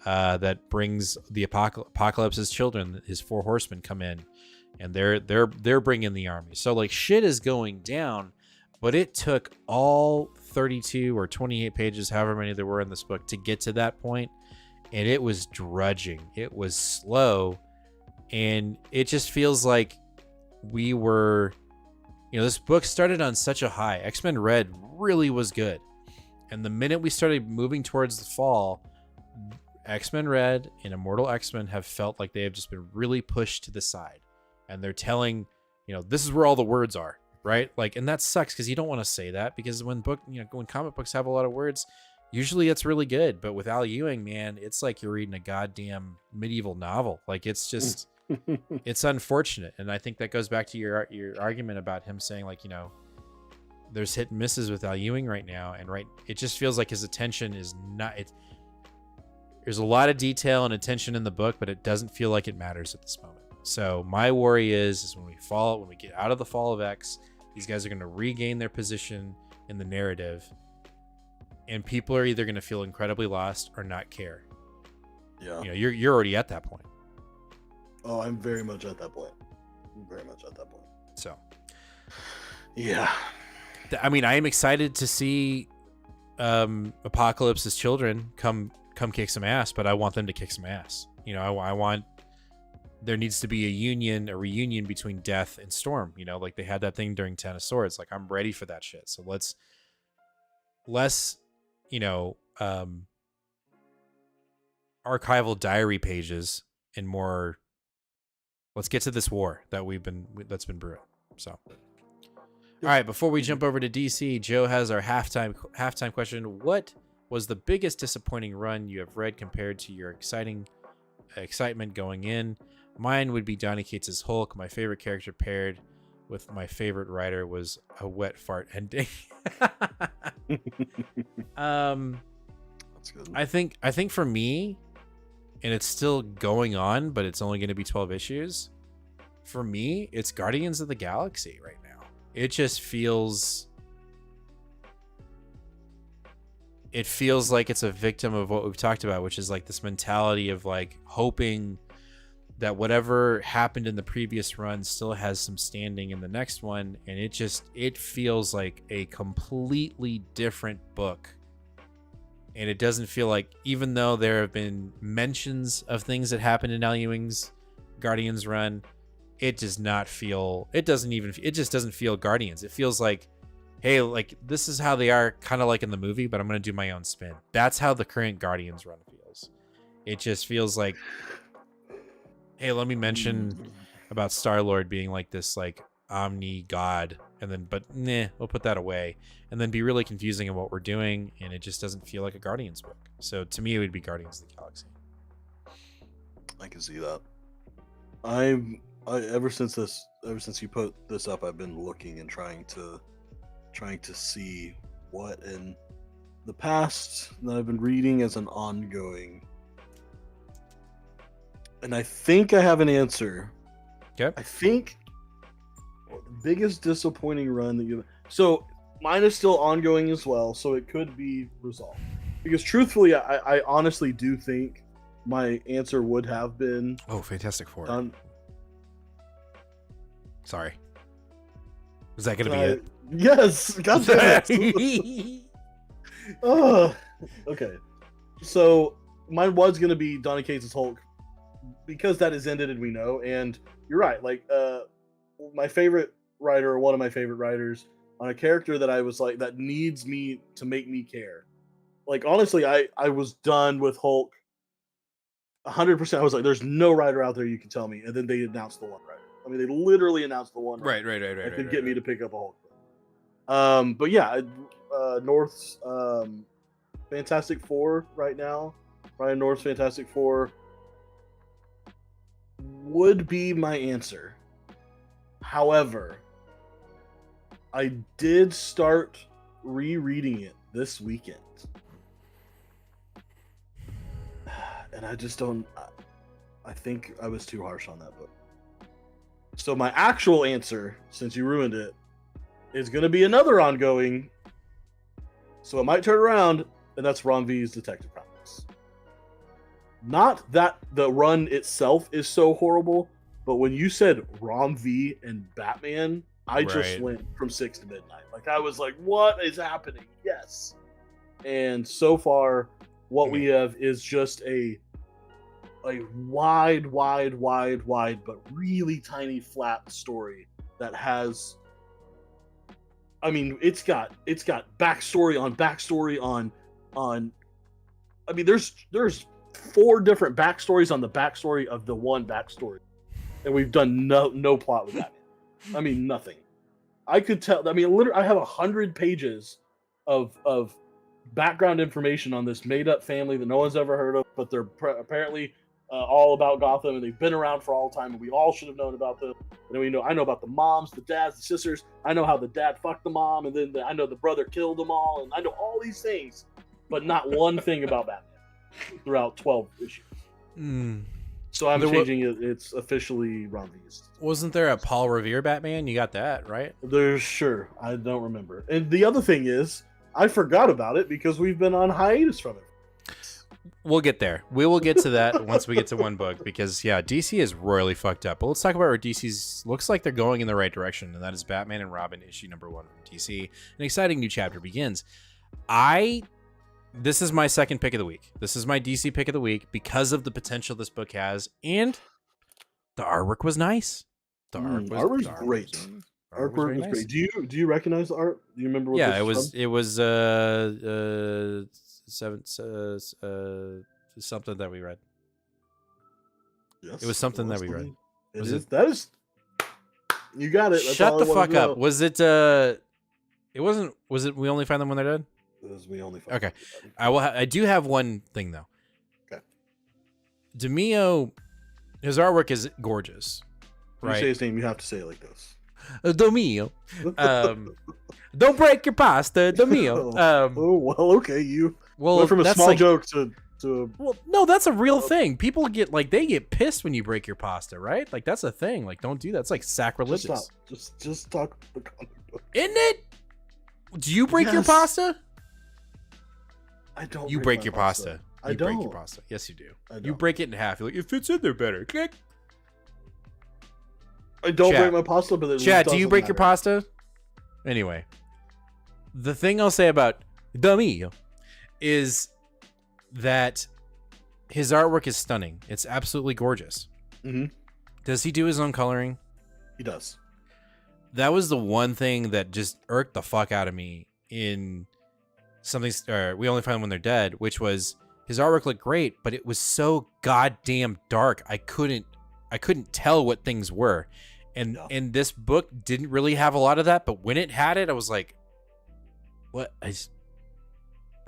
that brings the Apocalypse's children, his 4 horsemen, come in, and they're bringing the army. So like shit is going down, but it took all 32 or 28 pages, however many there were in this book, to get to that point, and it was drudging. It was slow, and it just feels like we were, this book started on such a high. X-Men Red really was good, and the minute we started moving towards the fall, X-Men Red and Immortal X-Men have felt like they have just been really pushed to the side, and they're telling, this is where all the words are. Right? Like, and that sucks because you don't want to say that, because when comic books have a lot of words, usually it's really good. But with Al Ewing, man, it's like you're reading a goddamn medieval novel. Like, it's just, it's unfortunate. And I think that goes back to your argument about him saying, like, there's hit and misses with Al Ewing right now. And it just feels like his attention is not, there's a lot of detail and attention in the book, but it doesn't feel like it matters at this moment. So my worry is when we get out of the Fall of X, these guys are going to regain their position in the narrative, and people are either going to feel incredibly lost or not care. Yeah. You know, you're already at that point. Oh, I'm very much at that point. I'm very much at that point. So, yeah. I mean, I am excited to see Apocalypse's children come kick some ass, but I want them to kick some ass. You know, I want there needs to be a reunion between Death and Storm. You know, like they had that thing during Ten of Swords. Like, I'm ready for that shit. So let's less, you know, archival diary pages and more. Let's get to this war that's been brewing. So, all right, before we jump over to DC, Joe has our halftime question. What was the biggest disappointing run you have read compared to your excitement going in? Mine would be Donny Cates' Hulk. My favorite character paired with my favorite writer was a wet fart ending. That's good. I think for me, and it's still going on, but it's only going to be 12 issues. For me, it's Guardians of the Galaxy right now. It just feels like it's a victim of what we've talked about, which is like this mentality of like hoping that whatever happened in the previous run still has some standing in the next one. And it feels like a completely different book. And it doesn't feel like, even though there have been mentions of things that happened in Al Ewing's Guardians run, it just doesn't feel Guardians. It feels like, hey, like this is how they are, kind of like in the movie, but I'm going to do my own spin. That's how the current Guardians run feels. It just feels like, hey, let me mention about Star-Lord being like this, like omni god, and then, but we'll put that away, and then be really confusing in what we're doing, and it just doesn't feel like a Guardians book. So to me, it would be Guardians of the Galaxy. I can see that. Ever since you put this up, I've been looking and trying to see what in the past that I've been reading as an ongoing, and I think I have an answer. Okay. I think the biggest disappointing run that so mine is still ongoing as well, so it could be resolved. Because truthfully, I honestly do think my answer would have been Fantastic Four. done. Sorry. Was that going to be it? Yes. God damn it. Okay. So mine was going to be Donny Cates' Hulk, because that is ended and we know. And you're right. Like, my favorite writer, or one of my favorite writers, on a character that I was like, that needs me to make me care. Like, honestly, I was done with Hulk 100%. I was like, there's no writer out there you can tell me. And then they announced the one writer. I mean, they literally announced the one Right. that could get me to pick up a Hulk. But yeah, North's Fantastic Four right now, Ryan North's Fantastic Four would be my answer. However, I did start rereading it this weekend. And I just don't... I think I was too harsh on that book. So my actual answer, since you ruined it, is going to be another ongoing. So it might turn around, and that's Ron V's Detective Comics. Not that the run itself is so horrible, but when you said Ron V and Batman, I just went from 6 to midnight. Like, I was like, what is happening? Yes. And so far, what we have is just a wide, but really tiny, flat story that has, I mean, it's got backstory on backstory on, I mean, there's 4 different backstories on the backstory of the one backstory. And we've done no plot with that. I mean, nothing. I could tell, I mean, literally, I have 100 pages of background information on this made-up family that no one's ever heard of, but they're apparently all about Gotham, and they've been around for all time, and we all should have known about them. And I know about the moms, the dads, the sisters. I know how the dad fucked the mom, and then I know the brother killed them all, and I know all these things, but not one thing about Batman throughout 12 issues. So I'm changing it. It's officially Ron V's. Wasn't there a Paul Revere Batman? You got that, right? There's, sure. I don't remember. And the other thing is, I forgot about it because we've been on hiatus from it. We'll get there. We will get to that once we get to one book because, yeah, DC is royally fucked up. But let's talk about where DC's looks like they're going in the right direction, and that is Batman and Robin issue #1 from DC. An exciting new chapter begins. This is my second pick of the week. This is my DC pick of the week because of the potential this book has, and the artwork was nice. The artwork was great. Artwork was great. Do you recognize the art? Do you remember what it was something that we read. Yes, it was something that we read. That is you got it. That's Shut the fuck up. Was it it wasn't was it We Only Find Them When They're Dead? It was We Only Find Them. Okay. I do have one thing though. Okay. DeMio, his artwork is gorgeous. When you say his name, you have to say it like this. DeMio. Don't break your pasta, DeMio. Oh well, okay. You went from a small joke to well, no, that's a real thing. People get they get pissed when you break your pasta, right? Like that's a thing. Like don't do that. It's like sacrilegious. Just talk the comic book. Isn't it? Do you break your pasta? I don't. You break your pasta. I don't break your pasta. Yes, you do. You break it in half. You're like, it fits in there better. Click. I don't break my pasta, but Chad, do you break your pasta? Anyway, the thing I'll say about DeMio is that his artwork is stunning. It's absolutely gorgeous. Mm-hmm. Does he do his own coloring? He does. That was the one thing that just irked the fuck out of me in something. We Only Find Them When They're Dead, which was his artwork looked great, but it was so goddamn dark. I couldn't tell what things were. And this book didn't really have a lot of that, but when it had it, I was like, what? I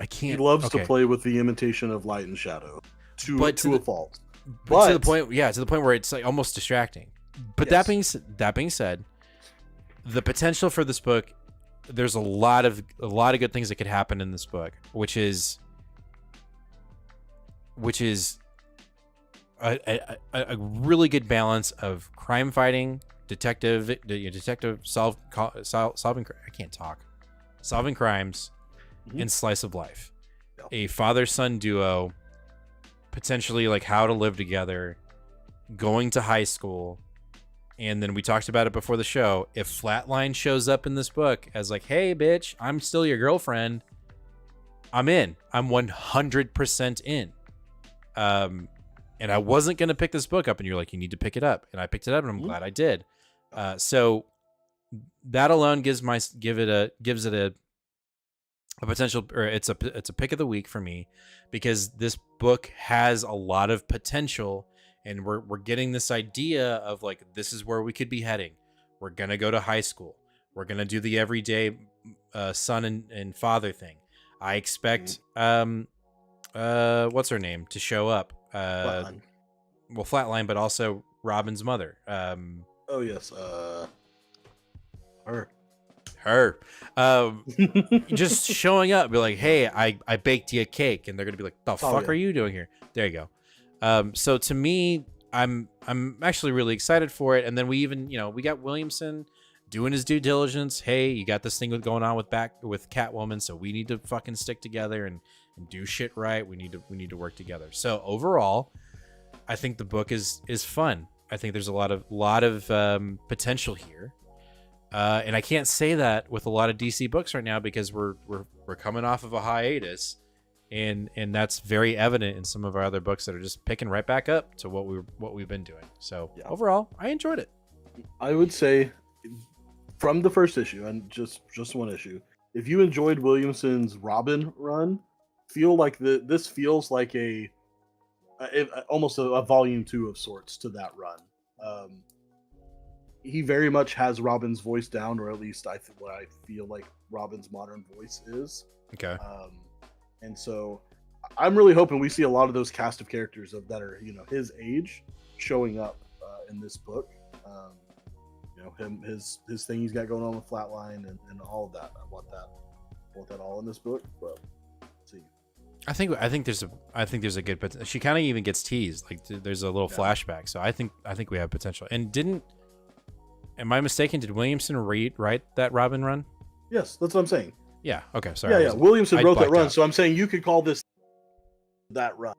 can't. He loves to play with the imitation of light and shadow to a fault. But to the point where it's like almost distracting. But that being said, the potential for this book, there's a lot of good things that could happen in this book, which is a really good balance of crime fighting, detective solving crimes, and slice of life. A father-son duo, potentially like how to live together, going to high school. And then we talked about it before the show. If Flatline shows up in this book as like, hey, bitch, I'm still your girlfriend, I'm in. I'm 100% in. And I wasn't going to pick this book up. And you're like, you need to pick it up. And I picked it up, and I'm glad I did. So that alone gives it a potential, or it's a pick of the week for me, because this book has a lot of potential. And we're getting this idea of like, this is where we could be heading. We're going to go to high school. We're going to do the everyday son and father thing. I expect, what's her name to show up? Flatline. Well, Flatline, but also Robin's mother. Oh, yes. Her. Just showing up, be like, hey, I baked you a cake. And they're going to be like, the fuck are you doing here? There you go. So to me, I'm actually really excited for it. And then we even, we got Williamson doing his due diligence. Hey, you got this thing going on with Catwoman, so we need to fucking stick together and do shit right. We need to work together. So overall, I think the book is fun. I think there's a lot of potential here. And I can't say that with a lot of DC books right now because we're coming off of a hiatus. And that's very evident in some of our other books that are just picking right back up to what we've been doing. So overall, I enjoyed it. I would say from the first issue, and just one issue, if you enjoyed Williamson's Robin run, feel like this feels like almost a volume 2 of sorts to that run. He very much has Robin's voice down, or at least what I feel like Robin's modern voice is. Okay. And so I'm really hoping we see a lot of those cast of characters that are, his age showing up in this book. His thing he's got going on with Flatline and all of that. I want that all in this book. But let's see. I think there's a good potential. She kind of even gets teased. Like there's a little flashback. So I think we have potential. And am I mistaken? Did Williamson write that Robin run? Yes, that's what I'm saying. Yeah. Okay. Sorry. Yeah. Williamson I wrote that blacked run, out. so I'm saying you could call this that run.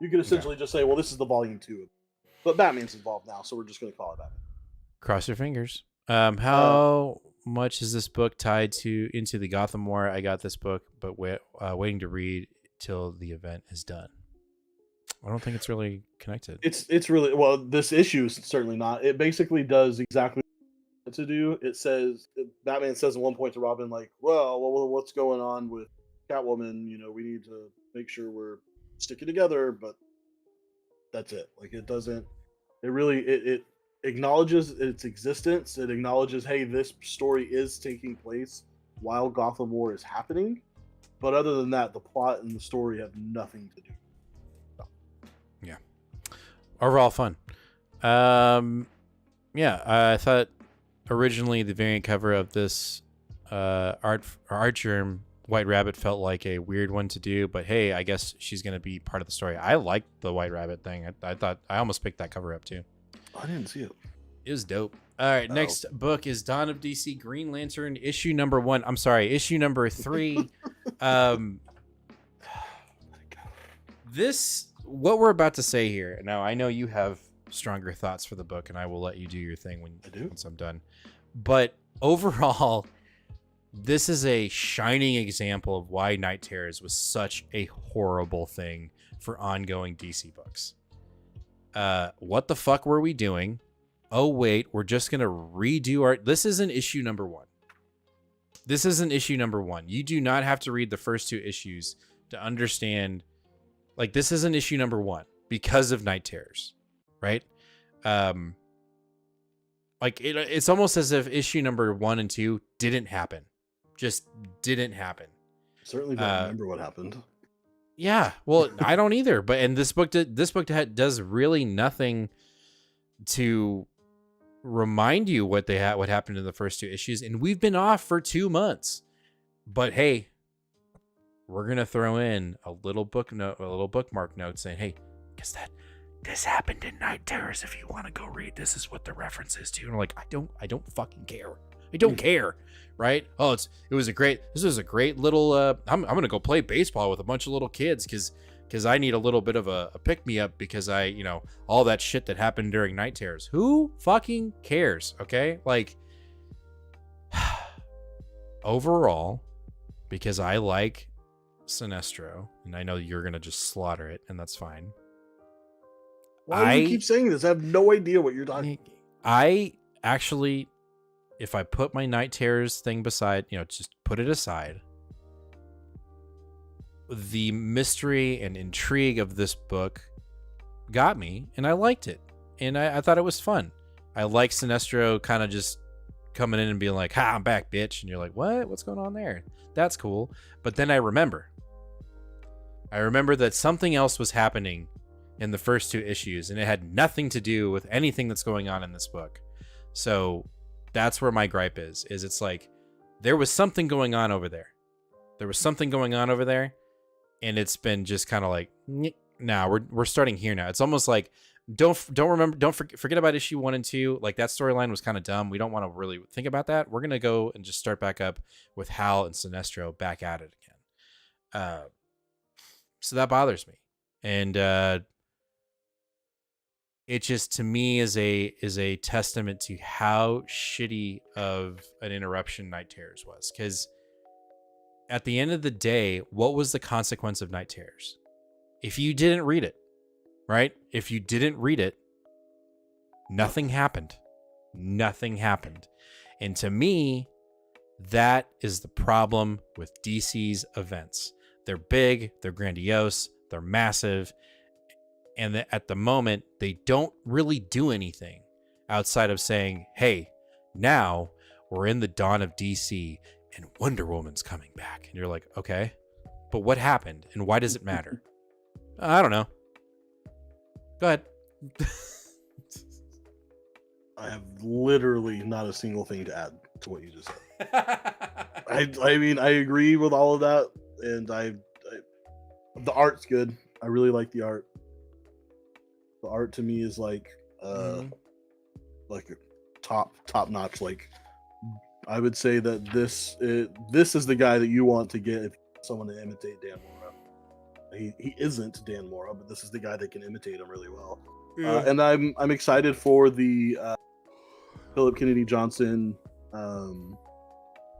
You could essentially just say, well, this is the volume 2. But Batman's involved now, so we're just going to call it Batman. Cross your fingers. How much is this book tied into the Gotham War? I got this book, but waiting to read till the event is done. I don't think it's really connected. It's really, well, this issue is certainly not. It basically does exactly what to do. It says, Batman says at one point to Robin, like, well, what's going on with Catwoman? You know, we need to make sure we're sticking together, but that's it. Like, it doesn't, it acknowledges its existence. It acknowledges, hey, this story is taking place while Gotham War is happening. But other than that, the plot and the story have nothing to do. Yeah. Overall fun. Yeah, I thought originally the variant cover of this art germ White Rabbit felt like a weird one to do, but hey, I guess she's going to be part of the story. I liked the White Rabbit thing. I thought I almost picked that cover up too. I didn't see it. It was dope. All right, next book is Dawn of DC Green Lantern issue number 1. I'm sorry, issue number 3. This, what we're about to say here. Now, I know you have stronger thoughts for the book, and I will let you do your thing once I'm done. But overall, this is a shining example of why Night Terrors was such a horrible thing for ongoing DC books. What the fuck were we doing? Oh, wait, we're just going to redo our... This isn't issue number 1. This isn't issue number 1. You do not have to read the first 2 issues to understand... Like, this isn't issue number 1 because of Night Terrors, right? Like, it's almost as if issue number 1 and 2 didn't happen. Just didn't happen. Certainly don't remember what happened. Yeah, well, I don't either. But this book does really nothing to remind you what happened in the first 2 issues, and we've been off for 2 months. But hey, we're gonna throw in a little bookmark note saying, "Hey, guess that this happened in Night Terrors. If you want to go read, this is what the reference is to." And I'm like, I don't fucking care. I don't care, right? Oh, this was a great little. I'm gonna go play baseball with a bunch of little kids because I need a little bit of a pick me up because all that shit that happened during Night Terrors. Who fucking cares? Okay, like overall, because I like Sinestro, and I know you're gonna just slaughter it, and that's fine. Why do you keep saying this? I have no idea what you're talking. I actually, if I put my Night Terrors thing beside, just put it aside, the mystery and intrigue of this book got me, and I liked it, and I thought it was fun. I like Sinestro kind of just coming in and being like, "Ha, I'm back, bitch," and you're like, "What? What's going on there?" That's cool. But then I remember that something else was happening in the first 2 issues, and it had nothing to do with anything that's going on in this book. So that's where my gripe is it's like there was something going on over there. And it's been just kind of like, nah, we're starting here now. It's almost like don't forget about issue 1 and 2. Like, that storyline was kind of dumb. We don't want to really think about that. We're gonna go and just start back up with Hal and Sinestro back at it again. So that bothers me, and it just, to me, is a testament to how shitty of an interruption Night Terrors was. Because at the end of the day, what was the consequence of Night Terrors? If you didn't read it, right? If you didn't read it, nothing happened. Nothing happened. And to me, that is the problem with DC's events. They're big, they're grandiose, they're massive, and at the moment, they don't really do anything outside of saying, "Hey, now we're in the dawn of DC, and Wonder Woman's coming back." And you're like, okay, but what happened, and why does it matter? I don't know. Go ahead. I have literally not a single thing to add to what you just said. I mean, I agree with all of that, and the art's good. I really like the art. The art to me is like a top notch, like I would say that this is the guy that you want to get if someone to imitate Dan Mora. He isn't Dan Mora, but this is the guy that can imitate him really well. And I'm excited for the Philip Kennedy Johnson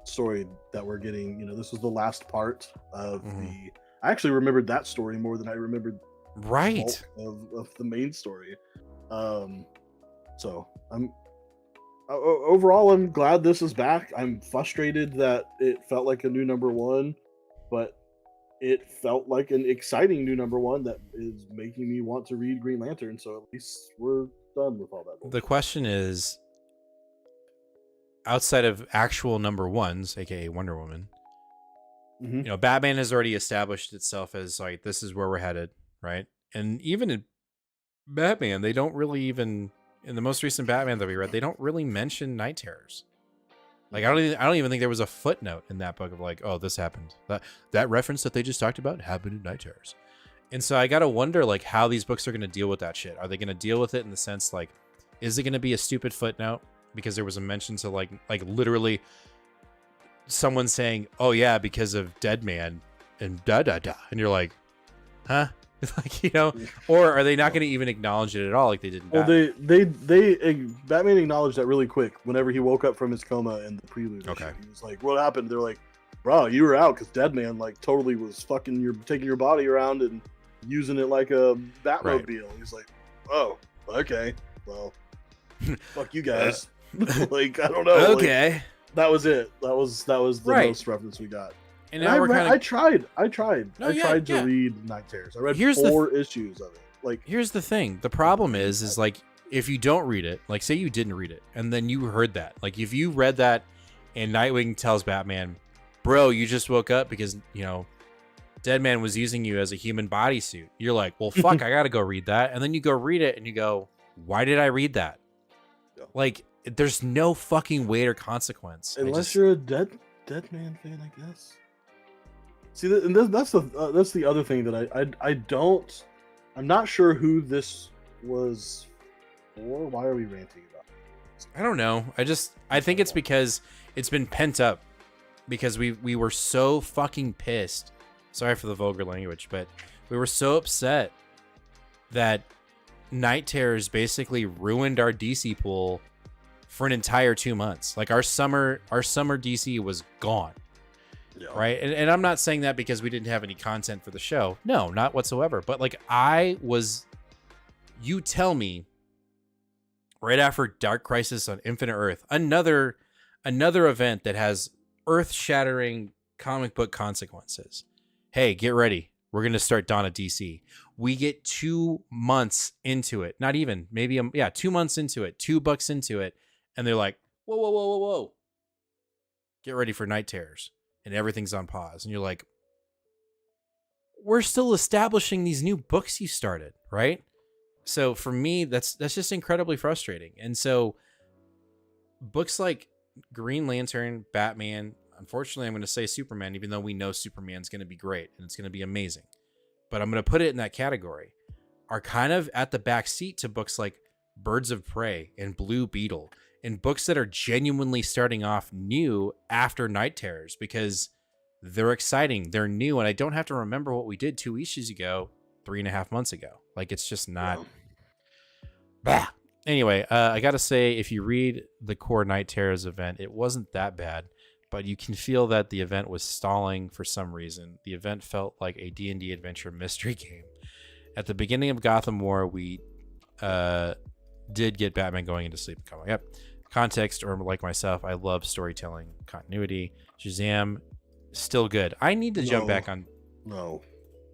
story that we're getting. You know, this was the last part of the. I actually remembered that story more than I remembered right of the main story. So I'm overall I'm glad this is back. I'm frustrated that it felt like a new number one, but it felt like an exciting new number one that is making me want to read Green Lantern. So at least we're done with all that. The question is, outside of actual number ones, aka Wonder Woman, you know, Batman has already established itself as like, this is where we're headed, right? And even in Batman, they don't really even, in the most recent Batman that we read, they don't really mention Night Terrors. Like, I don't even think there was a footnote in that book of like, oh, this happened. That reference that they just talked about happened in Night Terrors. And so I gotta wonder like how these books are gonna deal with that shit. Are they gonna deal with it in the sense like, is it gonna be a stupid footnote because there was a mention to like literally someone saying, oh yeah, because of Dead Man and da da da, and you're like, huh? Like, you know, or are they not going to even acknowledge it at all, like they did in Batman? Batman acknowledged that really quick whenever he woke up from his coma in the prelude. Okay, he was like, "What happened?" They're like, "Bro, you were out because Dead Man like totally was taking your body around and using it like a Batmobile." Right. He's like, "Oh, okay, well, fuck you guys." Like, I don't know. Okay, like, that was it. That was the most reference we got. And now I tried to read Night Terrors. I read 4 issues of it. Like, here's the thing. The problem is like, if you don't read it, like say you didn't read it, and then you heard that, like if you read that and Nightwing tells Batman, bro, you just woke up because, you know, Dead Man was using you as a human bodysuit. You're like, well, fuck, I gotta go read that. And then you go read it and you go, why did I read that? Yeah. Like, there's no fucking weight or consequence. Unless you're a Dead Man fan, I guess. See, and that's the other thing that I'm not sure who this was for. Why are we ranting about it? I don't know. I think it's because it's been pent up because we were so fucking pissed. Sorry for the vulgar language, but we were so upset that Night Terrors basically ruined our DC pool for an entire 2 months. Like our summer DC was gone. Yeah. Right. And I'm not saying that because we didn't have any content for the show. No, not whatsoever. But like you tell me right after Dark Crisis on Infinite Earth, another event that has earth-shattering comic book consequences. Hey, get ready. We're going to start Dawn of DC. We get 2 months into it. Not even, maybe 2 months into it, $2 into it. And they're like, whoa. Get ready for Night Terrors. And everything's on pause. And you're like, we're still establishing these new books you started, right? So for me, that's just incredibly frustrating. And so books like Green Lantern, Batman, unfortunately, I'm going to say Superman, even though we know Superman's going to be great and it's going to be amazing. But I'm going to put it in that category, are kind of at the back seat to books like Birds of Prey and Blue Beetle, and books that are genuinely starting off new after Night Terrors because they're exciting, they're new, and I don't have to remember what we did 2 issues ago, 3.5 months ago. Like, it's just not. Bah. Anyway, I gotta say, if you read the core Night Terrors event, it wasn't that bad, but you can feel that the event was stalling for some reason. The event felt like a D&D adventure mystery game. At the beginning of Gotham War, we did get Batman going into sleep and coming up. Context, or like myself, I love storytelling continuity. Shazam, still good. I need to jump back on. No,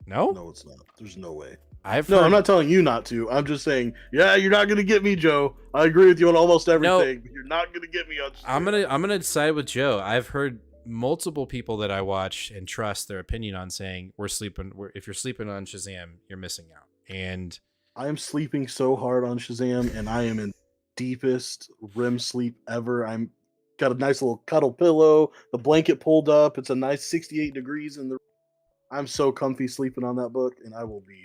it's not. There's no way. I'm not telling you not to. I'm just saying, yeah, you're not gonna get me, Joe. I agree with you on almost everything, but you're not gonna get me on Shazam. I'm gonna side with Joe. I've heard multiple people that I watch and trust their opinion on saying if you're sleeping on Shazam, you're missing out. And I am sleeping so hard on Shazam, and I am in deepest REM sleep ever. I'm got a nice little cuddle pillow, the blanket pulled up. It's a nice 68 degrees in the. I'm so comfy sleeping on that book, and I will be.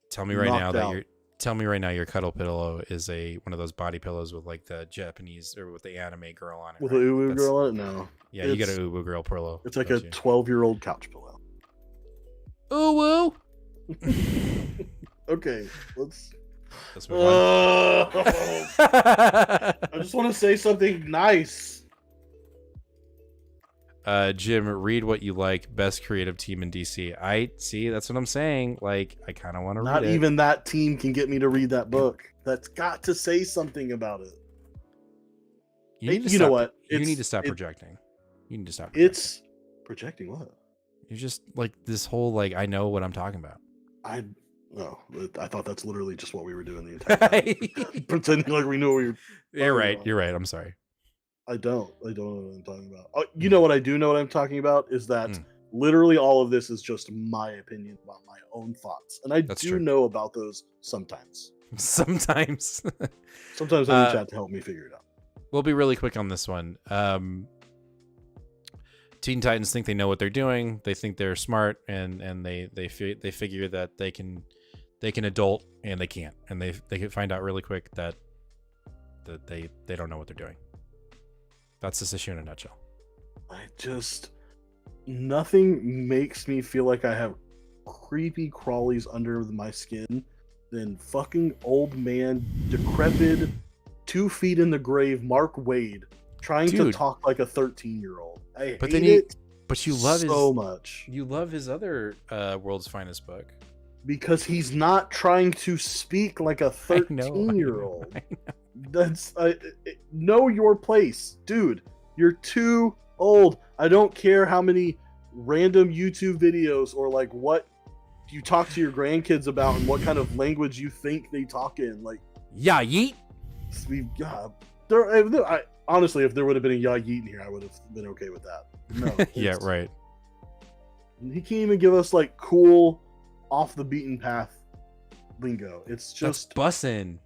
Tell me right now that tell me right now your cuddle pillow is one of those body pillows with like the Japanese or with the anime girl on it. With right? the uwu girl on it? No. Yeah, you got a uwu girl pillow. It's like a 12-year-old couch pillow. Uwu. Okay, let's move on. I just want to say something nice. Jim, read what you like. Best creative team in DC. I see. That's what I'm saying. Like, I kind of want to read it. Not even that team can get me to read that book. That's got to say something about it. You know what? You need to stop projecting. You need to stop. It's projecting what? You're just like this whole like I know what I'm talking about. I thought that's literally just what we were doing the entire time. Pretending like we knew what we were. You're right. You're right. I'm sorry. I don't know what I'm talking about. Oh, you know what I do know what I'm talking about is that literally all of this is just my opinion about my own thoughts. And I do know about those sometimes. Sometimes I need chat to help me figure it out. We'll be really quick on this one. Teen Titans think they know what they're doing. They think they're smart, and they figure that they can adult, and they can't, and they can find out really quick that they don't know what they're doing. That's this issue in a nutshell. Nothing makes me feel like I have creepy crawlies under my skin than fucking old man, decrepit, 2 feet in the grave, Mark Waid, trying to talk like a 13-year-old. I hate it. But you love so much. You love his other World's Finest book. Because he's not trying to speak like a 13-year-old. That's know your place, dude. You're too old. I don't care how many random YouTube videos or like what you talk to your grandkids about and what kind of language you think they talk in. Like, yeah, yeet. Honestly, if there would have been a ya yeet in here, I would have been okay with that. No, yeah, right. He can't even give us like cool, off the beaten path lingo. It's just bussin'.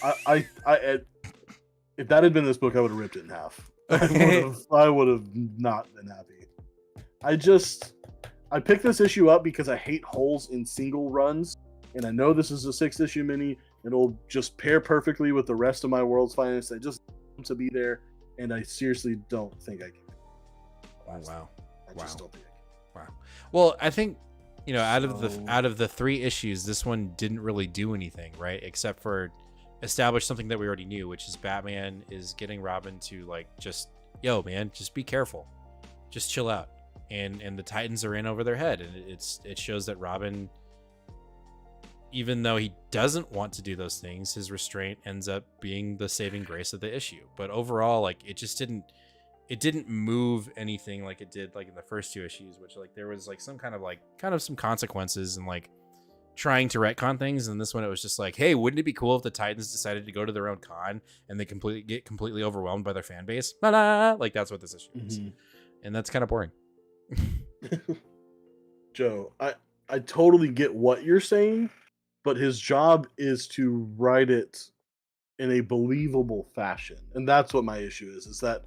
If that had been this book, I would have ripped it in half. I would have not been happy. I picked this issue up because I hate holes in single runs, and I know this is a 6-issue mini. It'll just pair perfectly with the rest of my World's Finest. I just want to be there, and I seriously don't think I can. Oh, wow. I just don't think I can. Wow. Well, I think out of the 3 issues, this one didn't really do anything, right? Except for establish something that we already knew, which is Batman is getting Robin to like just just be careful, just chill out, and the Titans are in over their head, and it shows that Robin, even though he doesn't want to do those things, his restraint ends up being the saving grace of the issue. But overall, like it didn't move anything like it did like in the first 2 issues, which like there was like some kind of some consequences and like trying to retcon things. And this one, it was just like, hey, wouldn't it be cool if the Titans decided to go to their own con and they get completely overwhelmed by their fan base? Like that's what this issue is. And that's kind of boring. Joe, I totally get what you're saying, but his job is to write it in a believable fashion. And that's what my issue is that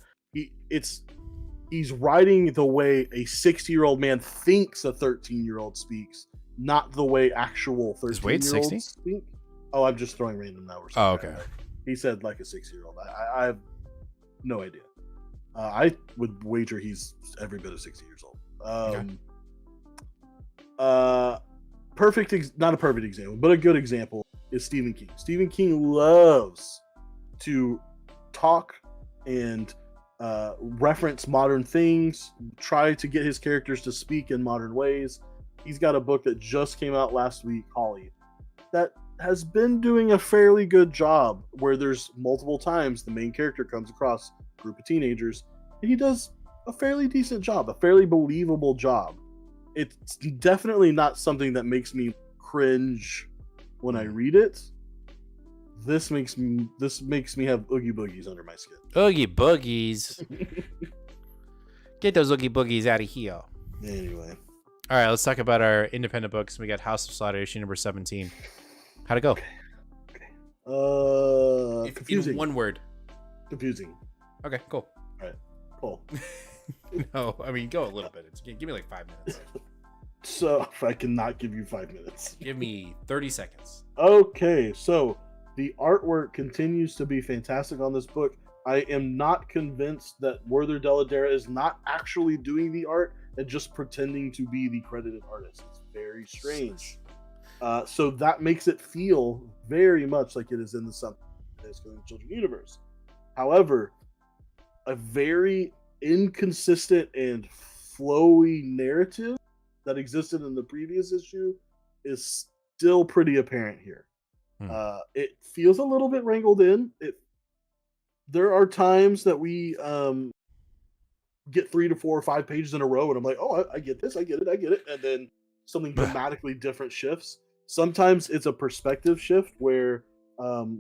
he's writing the way a 60-year-old man thinks a 13-year-old speaks, not the way actual 13-year-olds speak. Oh, I'm just throwing random numbers. Oh, okay. He said like a 6-year-old. I have no idea. I would wager he's every bit of 60 years old. Not a perfect example, but a good example is Stephen King. Stephen King loves to talk and reference modern things, try to get his characters to speak in modern ways. He's got a book that just came out last week, Holly, that has been doing a fairly good job, where there's multiple times the main character comes across a group of teenagers, and he does a fairly decent job, a fairly believable job. It's definitely not something that makes me cringe when I read it. This makes me have oogie boogies under my skin. Oogie boogies. Get those oogie boogies out of here. Anyway. All right, let's talk about our independent books. We got House of Slaughter issue number 17. How'd it go? Okay. Confusing. In one word. Confusing. Okay, cool. All right. Cool. No, I mean, go a little bit. Give me like 5 minutes. So if I cannot give you 5 minutes. Give me 30 seconds. Okay, so the artwork continues to be fantastic on this book. I am not convinced that Werther Dell'Edera is not actually doing the art and just pretending to be the credited artist. It's very strange. So that makes it feel very much like it is in the Something That's Killing Children universe. However, a very inconsistent and flowy narrative that existed in the previous issue is still pretty apparent here. It feels a little bit wrangled in. There are times that we get 3 to 4 or 5 pages in a row, and I'm like, oh, I get this, I get it, and then something dramatically different shifts. Sometimes it's a perspective shift where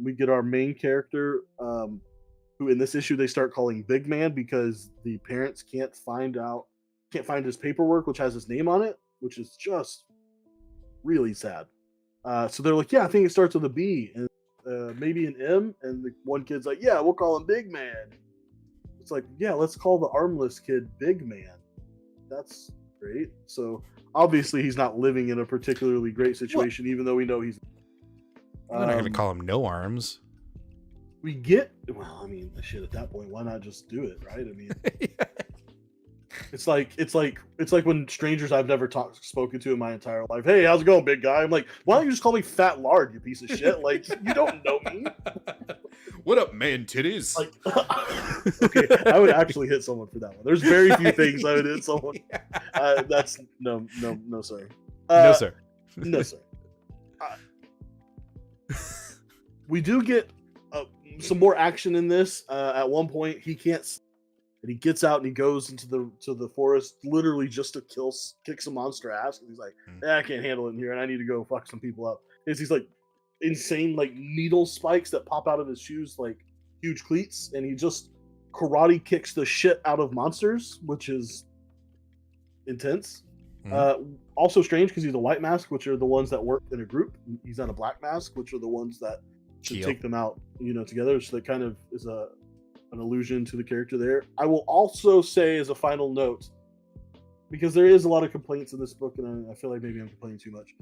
we get our main character, who in this issue they start calling Big Man because the parents can't find his paperwork, which has his name on it, which is just really sad. So they're like, yeah, I think it starts with a B and maybe an M, and the one kid's like, yeah, we'll call him Big Man. It's like, yeah, let's call the armless kid Big Man. That's great. So obviously he's not living in a particularly great situation, even though we know he's. I'm not going to call him No Arms. We get, well, I mean, shit. At that point, why not just do it, right? I mean, it's like when strangers I've never spoken to in my entire life. Hey, how's it going, big guy? I'm like, why don't you just call me Fat Lard, you piece of shit? Like, you don't know me. What up, man? Titties. Like, okay, I would actually hit someone for that one. There's very few things I would hit someone. That's no, sir. No, sir. No, sir. We do get some more action in this. At one point, he can't, and he gets out and he goes into the forest, literally just to kick some monster ass. And he's like, I can't handle it in here, and I need to go fuck some people up. It's these like insane like needle spikes that pop out of his shoes like huge cleats, and he just karate kicks the shit out of monsters, which is intense. Also strange because he's a white mask, which are the ones that work in a group. He's on a black mask, which are the ones that should take them out, together. So that kind of is an allusion to the character there. I will also say as a final note, because there is a lot of complaints in this book, and I feel like maybe I'm complaining too much.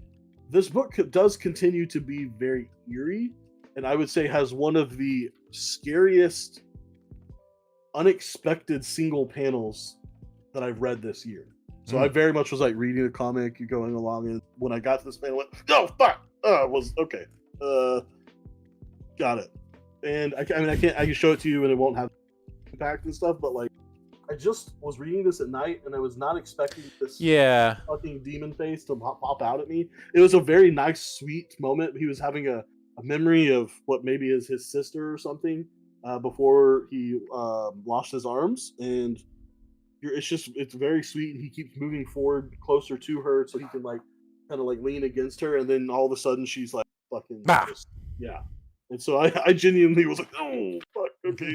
This book does continue to be very eerie, and I would say has one of the scariest, unexpected single panels that I've read this year. So I very much was like reading a comic, going along, and when I got to this panel, I went, "Oh fuck!" Was okay. Got it. And I can show it to you, and it won't have impact and stuff. But like, I just was reading this at night, and I was not expecting this fucking demon face to pop out at me. It was a very nice, sweet moment. He was having a memory of what maybe is his sister or something before he lost his arms, and it's very sweet, and he keeps moving forward closer to her so he can like kind of like lean against her, and then all of a sudden she's like fucking yeah. And so I genuinely was like, oh fuck, okay,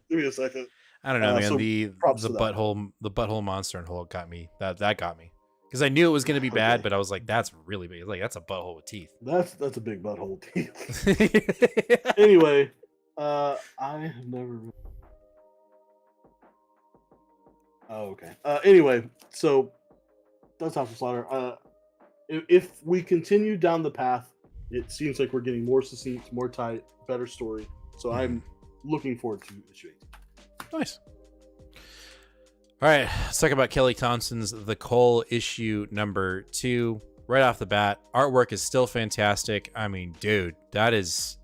give me a second. I don't know, man. So the butthole monster and Hulk got me. That got me because I knew it was going to be bad, but I was like, that's really big. Like that's a butthole with teeth. That's a big butthole with teeth. Anyway, I have never. Oh, okay. Anyway, so that's House of Slaughter. If we continue down the path, it seems like we're getting more succinct, more tight, better story. So I'm looking forward to issue 8. Nice. All right, let's talk about Kelly Thompson's The Cole issue number 2. Right off the bat, artwork is still fantastic. I mean, dude, that is.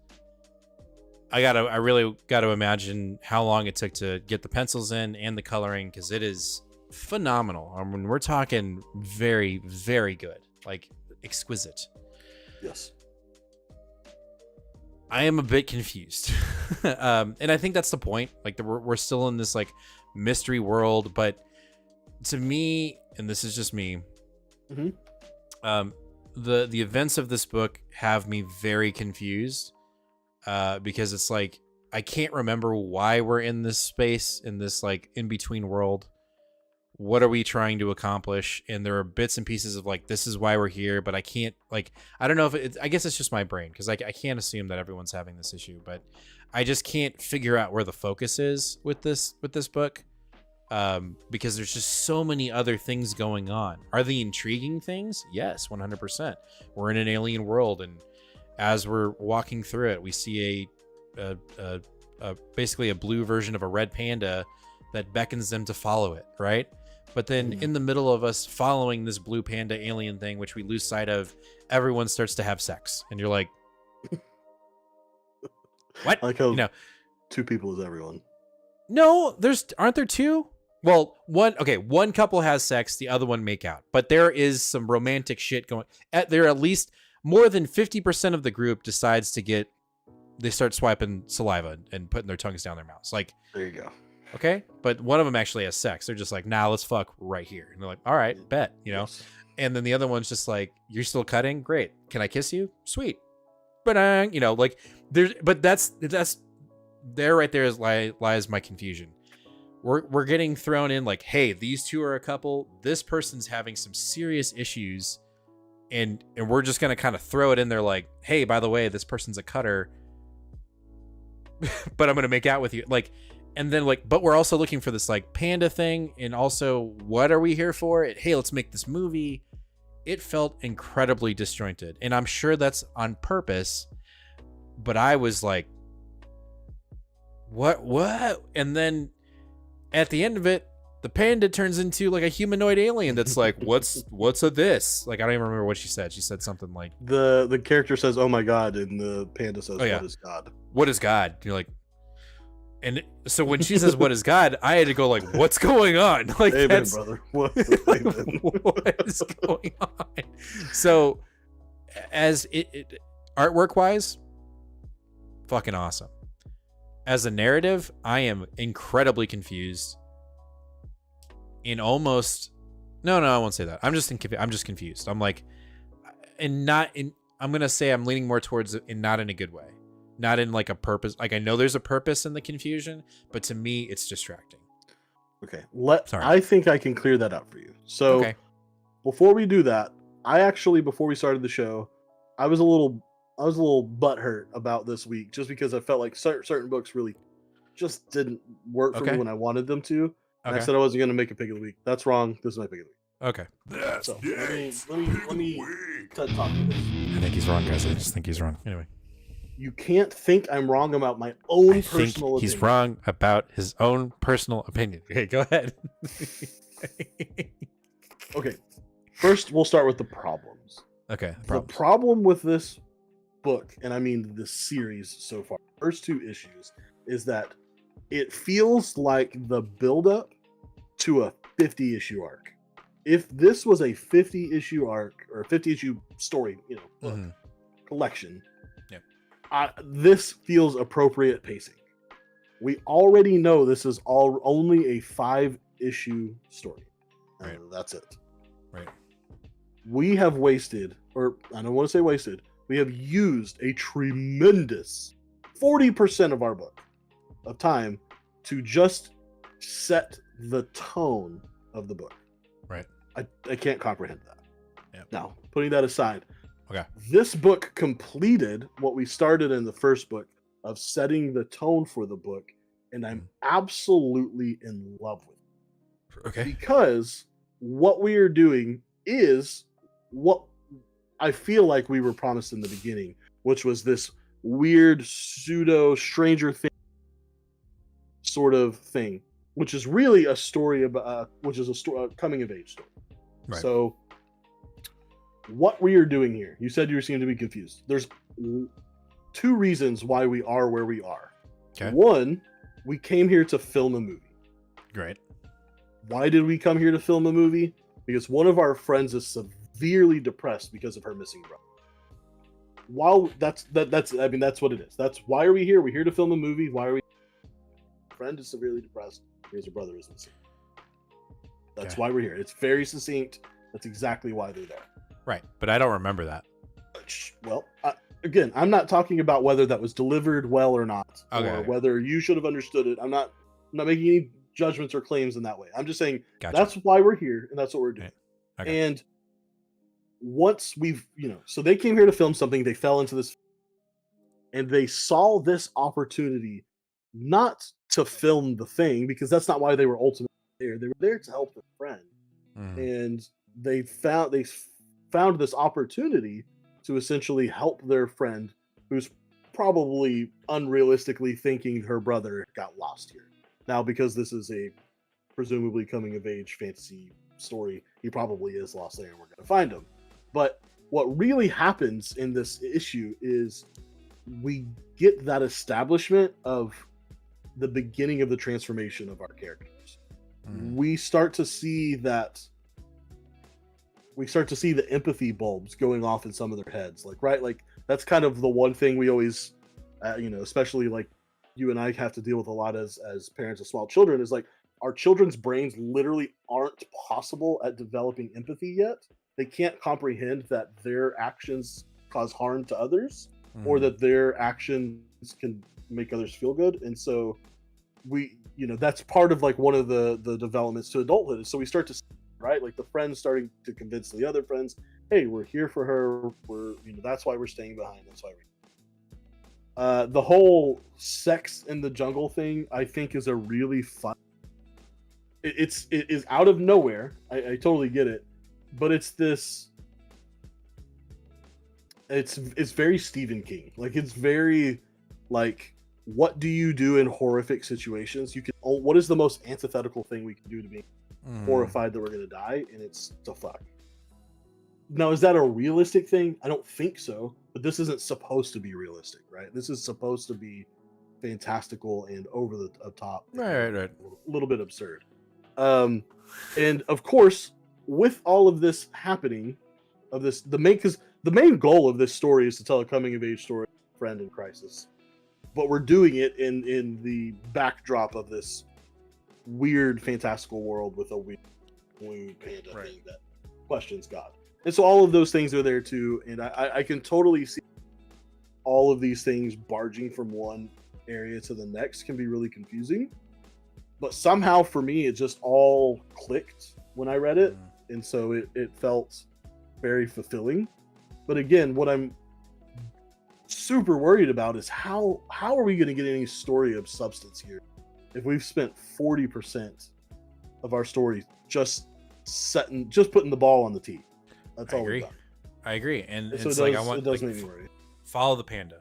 I really got to imagine how long it took to get the pencils in and the coloring, because it is phenomenal. I mean, we're talking very, very good, like exquisite. Yes. I am a bit confused, and I think that's the point. Like we're still in this like mystery world, but to me, and this is just me, the events of this book have me very confused. Because it's like I can't remember why we're in this space, in this like in between world. What are we trying to accomplish? And there are bits and pieces of like, this is why we're here, but I can't like, I don't know if it's, I guess it's just my brain, because I can't assume that everyone's having this issue, but I just can't figure out where the focus is with this book. because there's just so many other things going on. Are they intriguing things? Yes, 100%. We're in an alien world, and as we're walking through it, we see a basically a blue version of a red panda that beckons them to follow it, right? But then in the middle of us following this blue panda alien thing, which we lose sight of, everyone starts to have sex, and you're like, what? I like how you know, two people is everyone. no, aren't there two? Well, one couple has sex, the other one make out, but there is some romantic shit going. There at least more than 50% of the group decides they start swiping saliva and putting their tongues down their mouths. Like, there you go. Okay, but one of them actually has sex. They're just like, nah, let's fuck right here. And they're like, all right, bet, Yes. And then the other one's just like, you're still cutting? Great. Can I kiss you? Sweet. But like that's there right there lies my confusion. We're getting thrown in like, hey, these two are a couple. This person's having some serious issues, and we're just gonna kind of throw it in there like, hey, by the way, this person's a cutter, but I'm gonna make out with you, like, and then like, but we're also looking for this like panda thing, and also, what are we here for? Hey, let's make this movie. It felt incredibly disjointed, and I'm sure that's on purpose, but I was like, what? And then at the end of it, the panda turns into like a humanoid alien that's like, what's a this? Like, I don't even remember what she said. She said something like, the character says, "Oh my god," and the panda says, Oh, yeah. "What is God?" What is God? And you're like, and so when she says, "What is God?" I had to go like, what's going on? Like, Amen, that's brother. What what is going on? So, as it artwork wise, fucking awesome. As a narrative, I am incredibly confused. No, I won't say that. I'm just confused. I'm like, I'm gonna say I'm leaning more towards it, and not in a good way, not in like a purpose. Like, I know there's a purpose in the confusion, but to me, it's distracting. Okay, Sorry. I think I can clear that up for you. So, Okay. before we do that, before we started the show, I was a little butthurt about this week, just because I felt like certain books really just didn't work for me Okay. when I wanted them to. And I Okay. said I wasn't going to make a pick of the week. That's wrong. This is my pick of the week. Okay. That's So Dave's let me talk about this. I think he's wrong, guys. I just think he's wrong. Anyway, You can't think I'm wrong about my own I think personal he's opinion. wrong about his own personal opinion. Okay, go ahead. Okay, first we'll start with the problems. Okay. The problem with this book, and I mean this series so far, first two issues, is that it feels like the buildup to a 50-issue arc. If this was a 50-issue arc or a 50-issue story, book, collection, this feels appropriate pacing. We already know this is only a 5-issue story. Right. That's it. Right. We have wasted, or I don't want to say wasted, we have used a tremendous 40% of our book of time to just set the tone of the book. Right. I can't comprehend that. Yeah. Now, putting that aside, Okay. this book completed what we started in the first book of setting the tone for the book, and I'm absolutely in love with it. Okay. Because what we are doing is what I feel like we were promised in the beginning, which was this weird pseudo Stranger Things sort of thing, which is really a story about, a coming of age story. Right. So, what we are doing here, you said you seem to be confused. There's two reasons why we are where we are. Okay. One, we came here to film a movie. Great. Why did we come here to film a movie? Because one of our friends is severely depressed because of her missing brother. While that's what it is. That's why are we here? We're here to film a movie. Why are we? Friend is severely depressed because her brother is missing. That's Okay. why we're here. It's very succinct. That's exactly why they're there. Right. But I don't remember that. Well, again, I'm not talking about whether that was delivered well or not, Okay. or whether you should have understood it. I'm not making any judgments or claims in that way. I'm just saying Gotcha. that's why we're here and that's what we're doing. Right. Okay. And once we've, so they came here to film something, they fell into this, and they saw this opportunity not to film the thing, because that's not why they were ultimately there. They were there to help their friend, Mhm. and they found this opportunity to essentially help their friend, who's probably unrealistically thinking her brother got lost here. Now, because this is a presumably coming of age fantasy story, he probably is lost there, and we're going to find him. But what really happens in this issue is we get that establishment of the beginning of the transformation of our characters. We start to see the empathy bulbs going off in some of their heads, like that's kind of the one thing we always especially like you and I have to deal with a lot as parents of small children, is like our children's brains literally aren't possible at developing empathy yet. They can't comprehend that their actions cause harm to others, or that their actions can make others feel good. And so that's part of like one of the developments to adulthood. So we start to see, right, like the friends starting to convince the other friends, hey, we're here for her, that's why we're staying behind, that's why the whole sex in the jungle thing, I think, is a really fun. It is out of nowhere. I totally get it, but it's very Stephen King. Like, it's very like, what do you do in horrific situations? What is the most antithetical thing we can do to be horrified that we're gonna die? And it's to fuck. Now, is that a realistic thing? I don't think so, but this isn't supposed to be realistic, right? This is supposed to be fantastical and over the top, Right. a little bit absurd. And of course, with all of this happening, the main goal of this story is to tell a coming of age story of a friend in crisis, but we're doing it in the backdrop of this weird fantastical world with a weird blue panda thing that questions God. And so all of those things are there too, and I can totally see all of these things barging from one area to the next can be really confusing. But somehow for me, it just all clicked when I read it, and so it felt very fulfilling. But again, what I'm super worried about is how are we going to get any story of substance here if we've spent 40% of our story just putting the ball on the tee. That's all we've done. I agree, and so it's it does make me worry. Follow the panda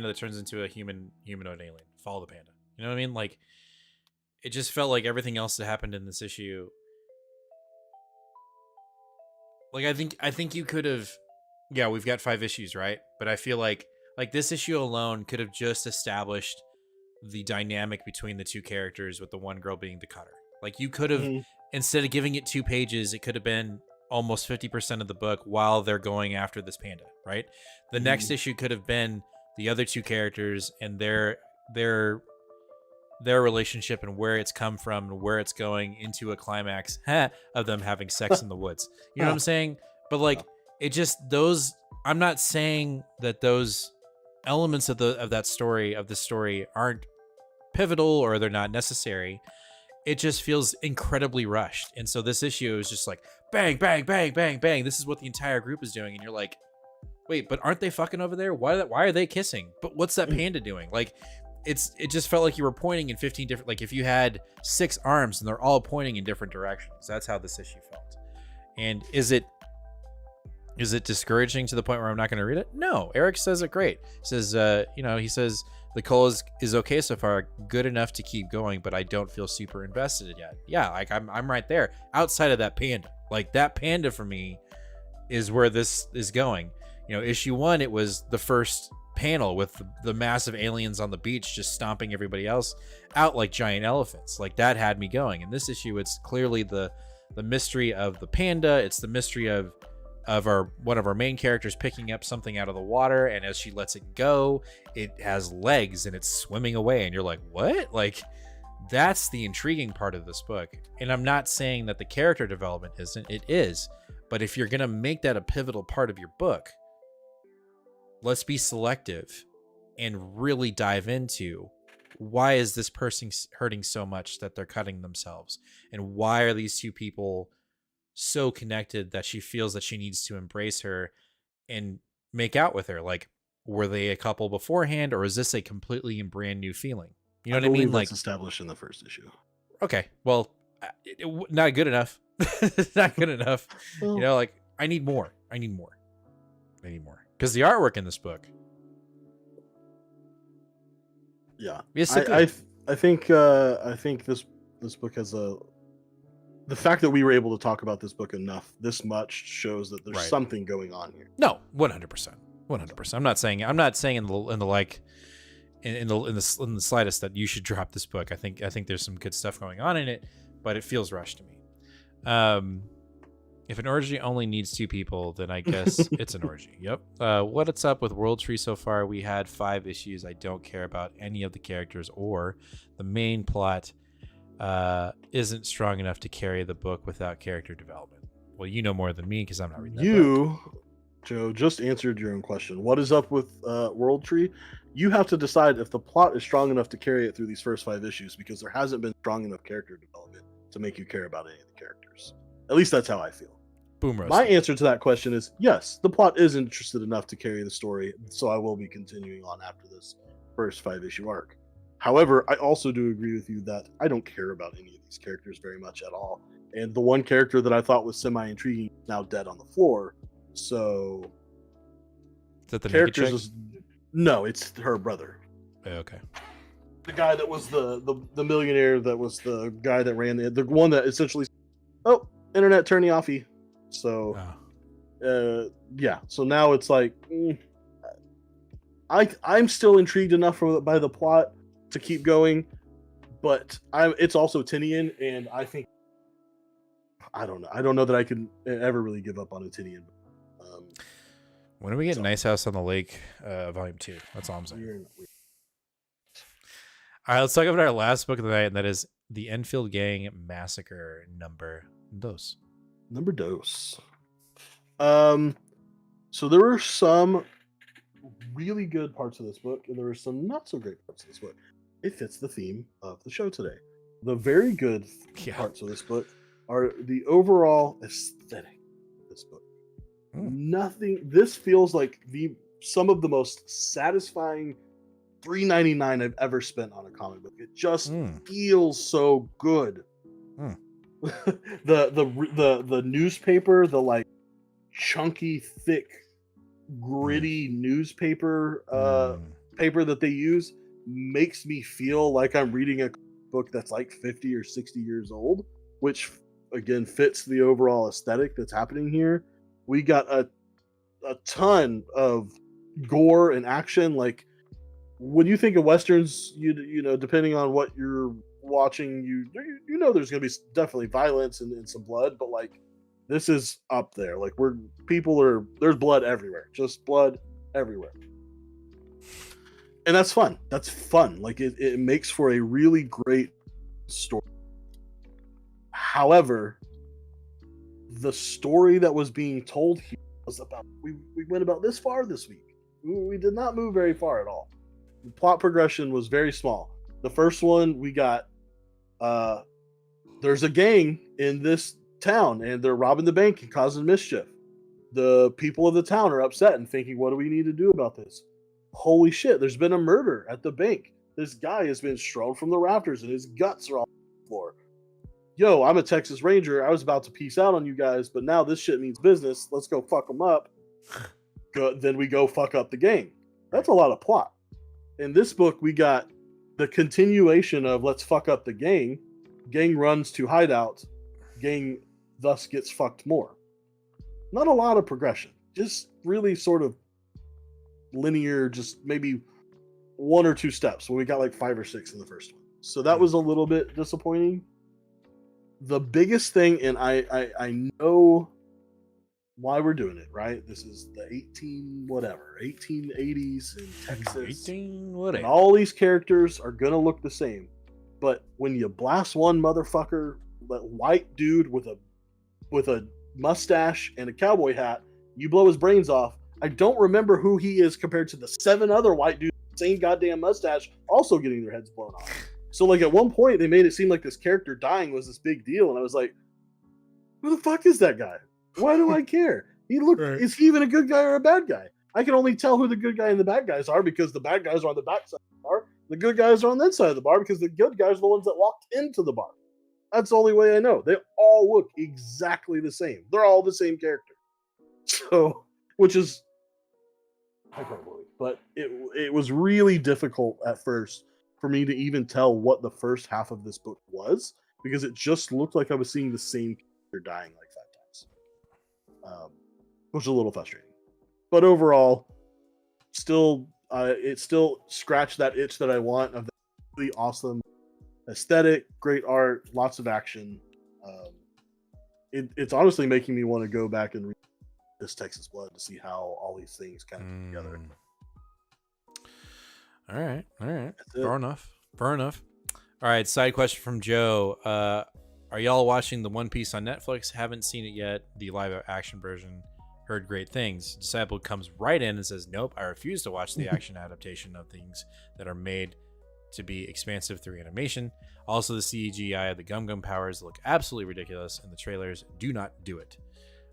that turns into a humanoid alien. Follow the panda. You know what I mean? Like, it just felt like everything else that happened in this issue. Like, I think you could have, yeah, we've got 5 issues, right? But I feel like this issue alone could have just established the dynamic between the two characters, with the one girl being the cutter. Like, you could have, instead of giving it 2 pages, it could have been almost 50% of the book while they're going after this panda, right? The next issue could have been the other 2 characters and their relationship and where it's come from and where it's going, into a climax of them having sex in the woods. You know what I'm saying? But like, it just, I'm not saying that those elements of the story aren't pivotal or they're not necessary. It just feels incredibly rushed. And so this issue is just like bang, bang, bang, bang, bang. This is what the entire group is doing. And you're like, wait, but aren't they fucking over there? Why are they kissing? But what's that panda doing? Like, it just felt like you were pointing in 15 different, like if you had 6 arms and they're all pointing in different directions. That's how this issue felt. And is it discouraging to the point where I'm not going to read it? No. Eric says it great. He says, he says the call is okay so far, good enough to keep going, but I don't feel super invested yet. Yeah, like I'm right there. Outside of that panda, like that panda for me is where this is going. Issue 1, it was the first panel with the massive aliens on the beach just stomping everybody else out like giant elephants. Like, that had me going. In this issue, it's clearly the mystery of the panda. It's the mystery of one of our main characters picking up something out of the water, and as she lets it go, it has legs and it's swimming away, and you're like, what? Like, that's the intriguing part of this book. And I'm not saying that the character development isn't. It is. But if you're gonna make that a pivotal part of your book, let's be selective and really dive into, why is this person hurting so much that they're cutting themselves? And why are these 2 people so connected that she feels that she needs to embrace her and make out with her? Like, were they a couple beforehand, or is this a completely brand new feeling? You know what I mean? Like, established in the first issue. Okay, well, not good enough. Not good enough. Well, You know, like I need more. I need more. I need more. Because the artwork in this book, yeah, it's so I good. I think this book has the fact that we were able to talk about this book enough this much shows that there's Right. something going on here. No, 100%. 100%. I'm not saying in the like in the slightest that you should drop this book. I think there's some good stuff going on in it, but it feels rushed to me. If an orgy only needs 2 people, then I guess it's an orgy. Yep. What's up with World Tree so far? We had 5 issues. I don't care about any of the characters or the main plot. Isn't strong enough to carry the book without character development. Well, you know more than me because I'm not reading that book. You, Joe, just answered your own question. What is up with World Tree? You have to decide if the plot is strong enough to carry it through these first 5 issues because there hasn't been strong enough character development to make you care about any of the characters. At least that's how I feel. Boom roast. My answer to that question is yes, the plot is interested enough to carry the story, so I will be continuing on after this first 5-issue arc. However, I also do agree with you that I don't care about any of these characters very much at all. And the one character that I thought was semi-intriguing is now dead on the floor. So Is that the naked characters chick? is no, it's her brother. Oh, okay. The guy that was the millionaire that was the guy that ran the one that essentially internet turning offy. So Oh. yeah, so now it's like I'm still intrigued enough by the plot to keep going, but it's also Tinian, and I think I don't know that I can ever really give up on a Tinian. When do we get Nice House on the Lake, Volume 2? That's all I'm saying. All right, let's talk about our last book of the night, and that is The Enfield Gang Massacre number dos. Number dos. So there were some really good parts of this book, and there were some not so great parts of this book. It fits the theme of the show today. The very good parts of this book are the overall aesthetic of this book. Nothing. This feels like some of the most satisfying $3.99 I've ever spent on a comic book. It just feels so good. The newspaper, the like chunky, thick, gritty newspaper paper that they use makes me feel like I'm reading a book that's like 50 or 60 years old, which again fits the overall aesthetic that's happening here. We got a ton of gore and action. Like when you think of westerns, you know, depending on what you're watching, you know there's gonna be definitely violence and some blood, but like this is up there. Like there's blood everywhere, just blood everywhere, and that's fun. That's fun. Like it makes for a really great story. However, the story that was being told here was about we went about this far this week. We did not move very far at all. The plot progression was very small. The first one we got there's a gang in this town and they're robbing the bank and causing mischief. The people of the town are upset and thinking, what do we need to do about this? Holy shit, there's been a murder at the bank. This guy has been thrown from the rafters and his guts are on the floor. Yo, I'm a Texas Ranger. I was about to peace out on you guys, but now this shit means business. Let's go fuck them up. Then we go fuck up the gang. That's a lot of plot. In this book, we got the continuation of let's fuck up the gang. Gang runs to hideout. Gang thus gets fucked more. Not a lot of progression. Just really sort of linear, just maybe 1 or 2 steps when we got like 5 or 6 in the first one. So that was a little bit disappointing. The biggest thing, and I know why we're doing it, right? This is the 1880s in Texas. 18 whatever. And all these characters are gonna look the same. But when you blast one motherfucker, that white dude with a mustache and a cowboy hat, you blow his brains off. I don't remember who he is compared to the 7 other white dudes with the same goddamn mustache also getting their heads blown off. So like at one point they made it seem like this character dying was this big deal, and I was like, who the fuck is that guy? Why do I care? Is he even a good guy or a bad guy? I can only tell who the good guy and the bad guys are because the bad guys are on the back side of the bar. The good guys are on that side of the bar because the good guys are the ones that walked into the bar. That's the only way I know. They all look exactly the same. They're all the same character. So, which is hyperbole, but it was really difficult at first for me to even tell what the first half of this book was, because it just looked like I was seeing the same character dying like 5 times, which is a little frustrating. But overall, still, it still scratched that itch that I want of that really awesome aesthetic, great art, lots of action. It's honestly making me want to go back and read this Texas Blood to see how all these things kind of come together. All right. Fair enough. All right, side question from Joe. Are y'all watching the One Piece on Netflix? Haven't seen it yet. The live action version. Heard great things. Disciple comes right in and says, nope, I refuse to watch the action adaptation of things that are made to be expansive through animation. Also, the CGI of the Gum Gum powers look absolutely ridiculous, and the trailers do not do it.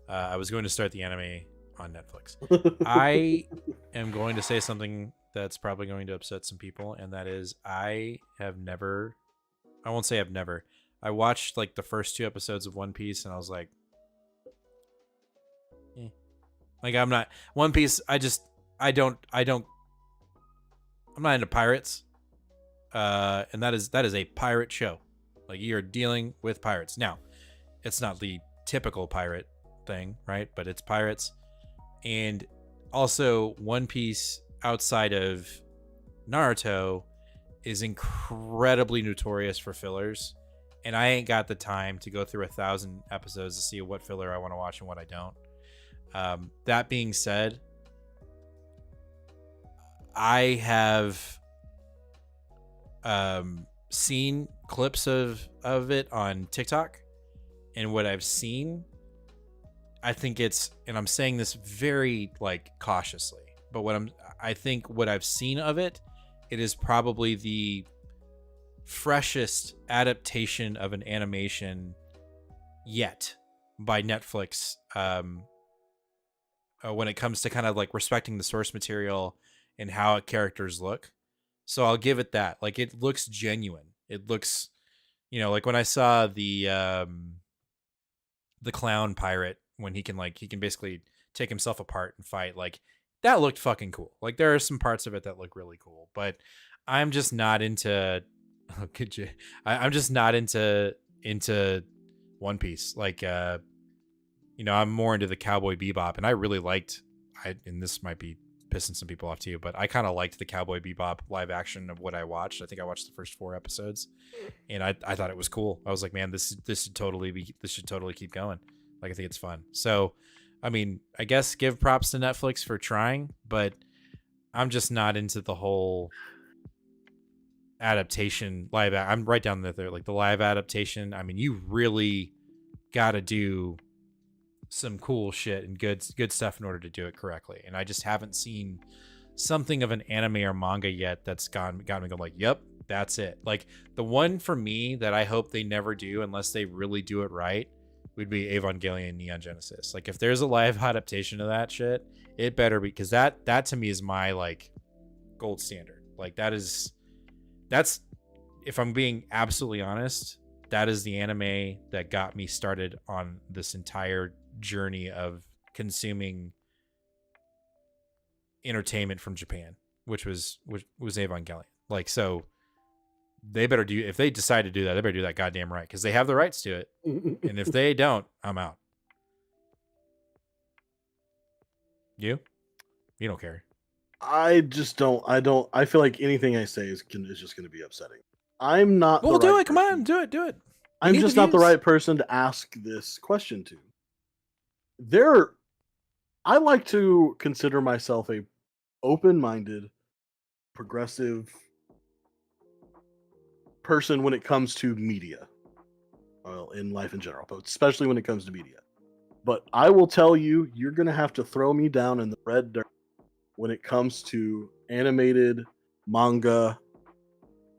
I was going to start the anime on Netflix. I am going to say something that's probably going to upset some people, and that is I won't say I've never. I watched like the first 2 episodes of One Piece, and I was like, Like, I'm not One Piece. I'm not into pirates. And that is a pirate show. Like, you're dealing with pirates. Now, it's not the typical pirate thing, right? But it's pirates. And also, One Piece outside of Naruto is incredibly notorious for fillers. And I ain't got the time to go through 1,000 episodes to see what filler I want to watch and what I don't. That being said, I have seen clips of it on TikTok, and what I've seen, I think it's, and I'm saying this very like cautiously, but I think what I've seen of it, it is probably the freshest adaptation of an animation yet by Netflix, when it comes to kind of like respecting the source material and how characters look. So I'll give it that. Like, it looks genuine. It looks, like when I saw the clown pirate, when he can basically take himself apart and fight, like, that looked fucking cool. Like, there are some parts of it that look really cool, but I'm just not into I'm just not into One Piece. Like, I'm more into the Cowboy Bebop, and I really liked, and this might be pissing some people off too, but I kind of liked the Cowboy Bebop live action of what I watched. I think I watched the first 4 episodes, and I thought it was cool. I was like, man, this should totally keep going. Like, I think it's fun. So, I mean, I guess give props to Netflix for trying, but I'm just not into the whole adaptation I'm right down there, like the live adaptation. I mean, you really got to do some cool shit and good stuff in order to do it correctly, and I just haven't seen something of an anime or manga yet that's got me going like, yep, that's it. Like, the one for me that I hope they never do unless they really do it right would be Evangelion Neon Genesis. Like, if there's a live adaptation of that shit, it better be, because that to me is my like gold standard. Like, that's, if I'm being absolutely honest, that is the anime that got me started on this entire journey of consuming entertainment from Japan, which was Evangelion. Like, so they better do, if they decide to do that, they better do that goddamn right, because they have the rights to it. And if they don't, I'm out. You don't care. I just don't. I feel like anything I say is just going to be upsetting. I'm not. Well, do it. Come on, do it. I'm just not the right person to ask this question to. I like to consider myself a open-minded, progressive person when it comes to media. Well, in life in general, but especially when it comes to media. But I will tell you, you're going to have to throw me down in the red dirt when it comes to animated, manga,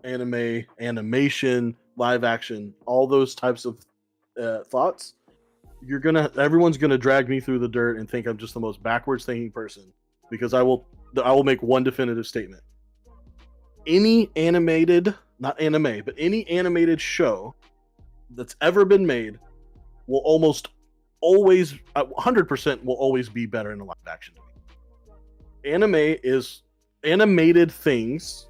anime, animation, live action, all those types of thoughts. Everyone's gonna drag me through the dirt and think I'm just the most backwards thinking person, because I will make one definitive statement. Any animated, not anime, but any animated show that's ever been made will almost always 100% will always be better in a live action movie. Anime is animated things.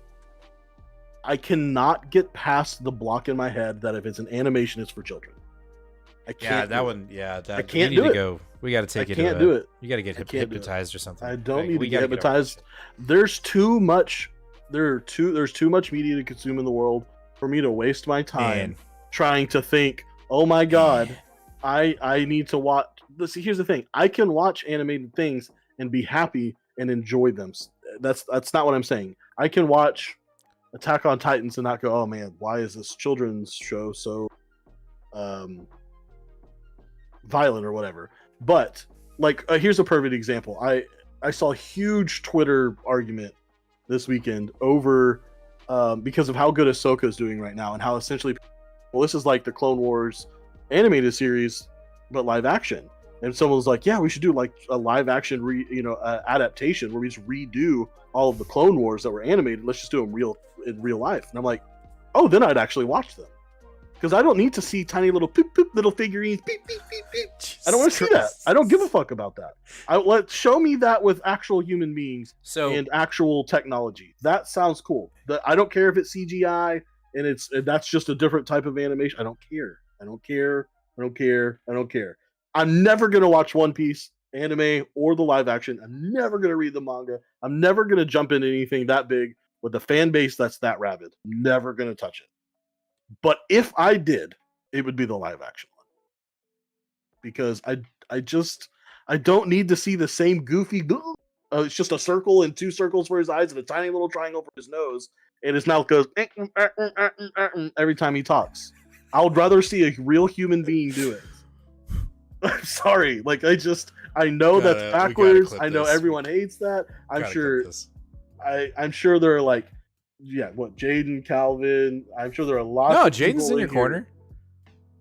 I cannot get past the block in my head that if it's an animation, it's for children. I can't. Yeah, that one. Yeah, that I can't we need do to it. go. We got to take I it. can't do it. You got to get I can't do it. hypnotized or something. I don't Like, need we to get gotta get over hypnotized. this. There's too much. There's too much media to consume in the world for me to waste my time Man. trying to think, oh my god, I need to watch. See, here's the thing: I can watch animated things and be happy and enjoy them. That's not what I'm saying. I can watch Attack on Titans and not go, oh man, why is this children's show so violent or whatever. But like, here's a perfect example. I saw a huge Twitter argument this weekend over because of how good Ahsoka is doing right now and how essentially, well, this is like the Clone Wars animated series but live action. And someone was like, yeah, we should do like a live action adaptation where we just redo all of the Clone Wars that were animated. Let's just do them in real life. And I'm like, oh, then I'd actually watch them. Because I don't need to see tiny little poop poop little figurines. Beep, beep, beep, beep. I don't want to see that. I don't give a fuck about that. Show me that with actual human beings and actual technology. That sounds cool. I don't care if it's CGI and that's just a different type of animation. I don't care. I don't care. I don't care. I don't care. I'm never gonna watch One Piece anime or the live action. I'm never gonna read the manga. I'm never gonna jump into anything that big with a fan base that's that rabid. Never gonna touch it. But if I did, it would be the live action one. Because I don't need to see the same goofy it's just a circle and two circles for his eyes and a tiny little triangle for his nose, and his mouth goes every time he talks. I would rather see a real human being do it. I'm sorry. Like I know that's backwards. I know everyone hates that. I'm sure there are like, yeah, what, Jaden, Calvin. I'm sure there are a lot. No, of Jaden's in your corner.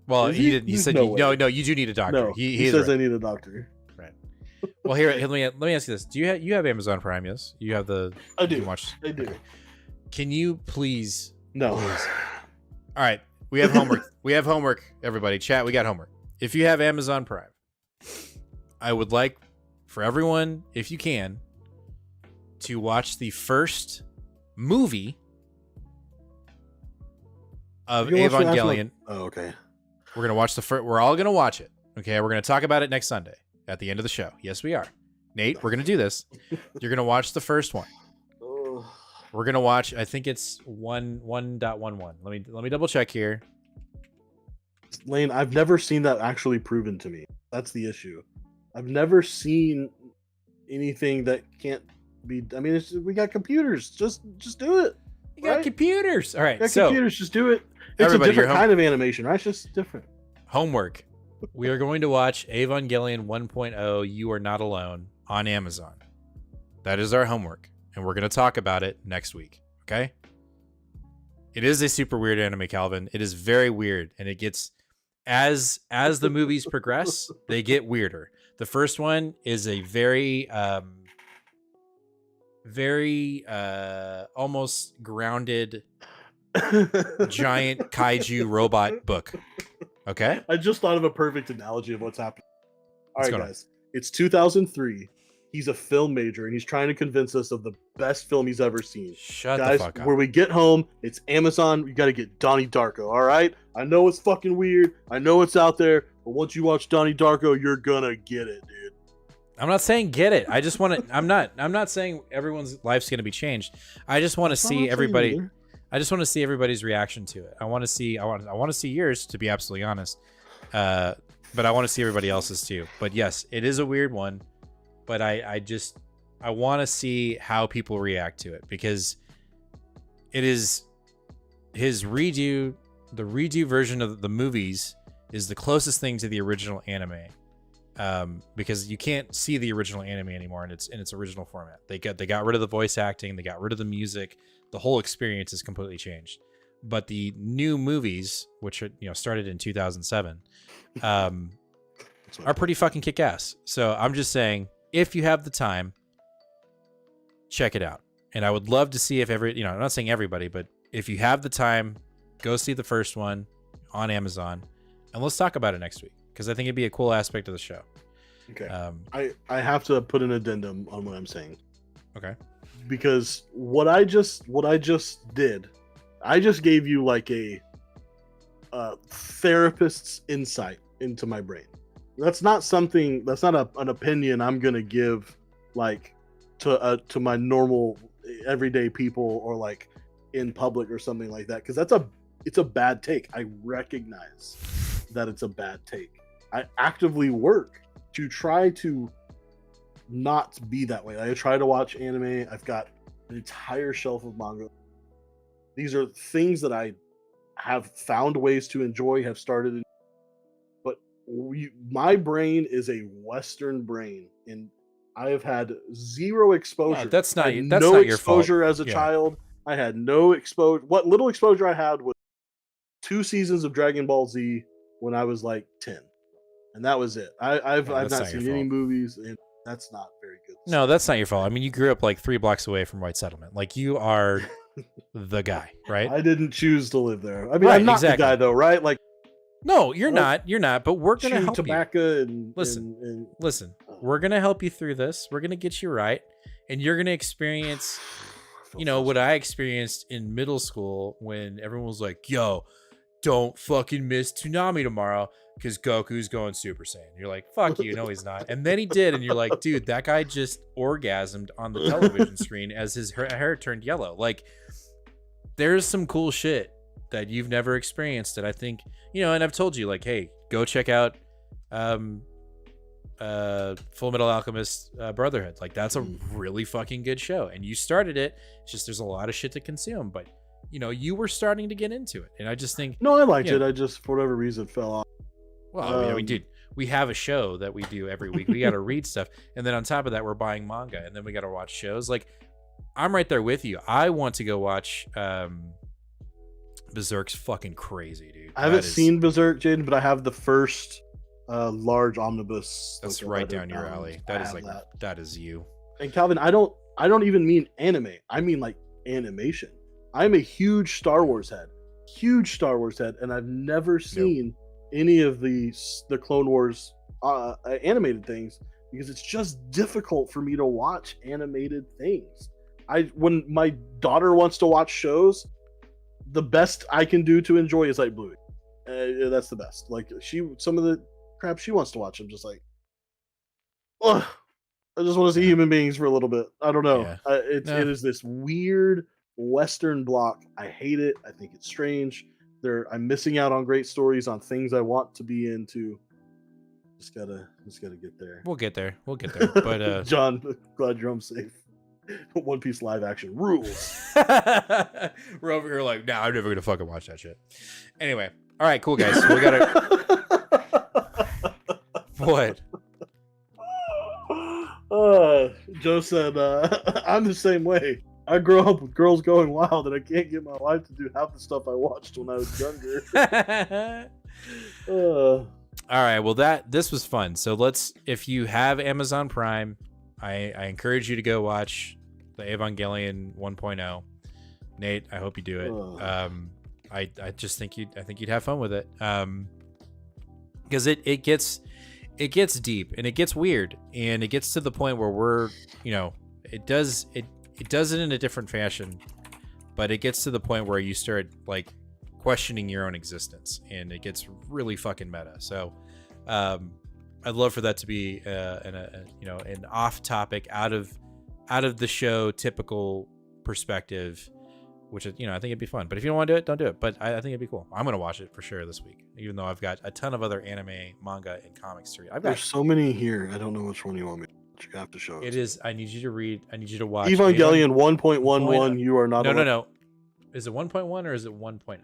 Well, he didn't. He said no. You do need a doctor. No, he says right. I need a doctor. Right. Well, here, let me ask you this: Do you have Amazon Prime? Yes, you have the. I do. I do. Can you please? No. Please. All right, we have homework. We have homework. Everybody, chat. We got homework. If you have Amazon Prime, I would like for everyone, if you can, to watch the first movie of Evangelion. Oh, okay. We're gonna watch the first. We're all gonna watch it. Okay, we're gonna talk about it next Sunday at the end of the show. Yes, we are. Nate, we're gonna do this. You're gonna watch the first one. We're gonna watch. I think it's 1.11. Let me double check here. Lane, I've never seen that actually proven to me. That's the issue. I've never seen anything that can't be. I mean, we got computers. Just do it. You got computers. All right, computers. Just do it. It's a different kind of animation, right? It's just different. Homework. We are going to watch Evangelion 1.0. You Are Not Alone on Amazon. That is our homework, and we're going to talk about it next week. Okay. It is a super weird anime, Calvin. It is very weird, and it gets as the movies progress, they get weirder. The first one is a very almost grounded giant kaiju robot book. Okay. I just thought of a perfect analogy of what's happening. All right, guys. It's 2003. He's a film major, and he's trying to convince us of the best film he's ever seen. Shut guys, the fuck up. Where we get home, it's Amazon. You got to get Donnie Darko, all right? I know it's fucking weird. I know it's out there. But once you watch Donnie Darko, you're going to get it, dude. I'm not saying get it. I just want to... I'm not saying everyone's life's going to be changed. I just want to see everybody... I just want to see everybody's reaction to it. I want to see yours, to be absolutely honest. But I want to see everybody else's too. But yes, it is a weird one. But I want to see how people react to it, because it is his redo. The redo version of the movies is the closest thing to the original anime, because you can't see the original anime anymore in its original format. They got rid of the voice acting. They got rid of the music. The whole experience is completely changed. But the new movies, which are, started in 2007, are pretty fucking kick-ass. So I'm just saying, if you have the time, check it out. And I would love to see if I'm not saying everybody, but if you have the time, go see the first one. on Amazon, and let's talk about it next week because I think it'd be a cool aspect of the show. Okay. I have to put an addendum on what I'm saying. Okay. Because what I just did, I just gave you like a therapist's insight into my brain. That's not something. That's not an opinion I'm gonna give like to my normal everyday people or like in public or something like that. Because it's a bad take. I recognize that it's a bad take. I actively work to try to not be that way. I try to watch anime. I've got an entire shelf of manga. These are things that I have found ways to enjoy, have started, but my brain is a Western brain, and I have had zero exposure. That's not your exposure fault. as a child. I had no exposure. What little exposure I had was 2 seasons of Dragon Ball Z when I was like 10, and that was it. I've not seen any movies, and that's not very good. No, that's not your fault. I mean, you grew up like 3 blocks away from White Settlement. Like, you are the guy, right? I didn't choose to live there. I mean, I'm not the guy though, right? Like, no, you're not. You're not. But we're gonna help tobacco you. And listen. We're gonna help you through this. We're gonna get you right, and you're gonna experience, what I experienced in middle school when everyone was like, "Yo, don't fucking miss Toonami tomorrow because Goku's going Super Saiyan." You're like, "Fuck you." No, he's not. And then he did, and you're like, "Dude, that guy just orgasmed on the television screen as his hair turned yellow." Like, there's some cool shit that you've never experienced that I think, and I've told you, like, hey, go check out Full Metal Alchemist Brotherhood. Like, that's a really fucking good show, and you started it. It's just there's a lot of shit to consume, but you were starting to get into it, and I just think I liked it. I just for whatever reason fell off. Well, I mean, dude, we have a show that we do every week. We got to read stuff, and then on top of that, we're buying manga, and then we got to watch shows. Like, I'm right there with you. I want to go watch Berserk's fucking crazy, dude. I haven't seen Berserk, Jaden, but I have the first large omnibus. That's right down your alley. That is like that is you. And Calvin, I don't even mean anime. I mean like animation. I'm a huge Star Wars head, and I've never seen any of the Clone Wars animated things because it's just difficult for me to watch animated things. When my daughter wants to watch shows, the best I can do to enjoy is like Bluey. That's the best. Like, some of the crap she wants to watch, I'm just like, ugh, I just want to see human beings for a little bit. I don't know. Yeah. It is this weird Western block. I hate it. I think it's strange. I'm missing out on great stories, on things I want to be into. Just gotta get there. We'll get there. But John, glad you're home safe. One Piece live action rules. We're over here like, nah, I'm never gonna fucking watch that shit. Anyway, all right, cool guys. We gotta. What? Joe said, "I'm the same way. I grew up with girls going wild, and I can't get my wife to do half the stuff I watched when I was younger." All right, well this was fun. So if you have Amazon Prime, I encourage you to go watch the Evangelion 1.0. Nate, I hope you do it. I just think you'd have fun with it. Because it gets deep and it gets weird and it gets to the point where it does it in a different fashion, but it gets to the point where you start like questioning your own existence and it gets really fucking meta. So I'd love for that to be an off topic, out of the show typical perspective, which I think it'd be fun. But if you don't want to do it, don't do it. But I think it'd be cool. I'm gonna watch it for sure this week, even though I've got a ton of other anime, manga, and comics to read. There's so many here. I don't know which one you want me to watch. You have to show it. Is I need you to read. I need you to watch Evangelion 1.11. You are not. No. Is it 1.1 or is it 1.0?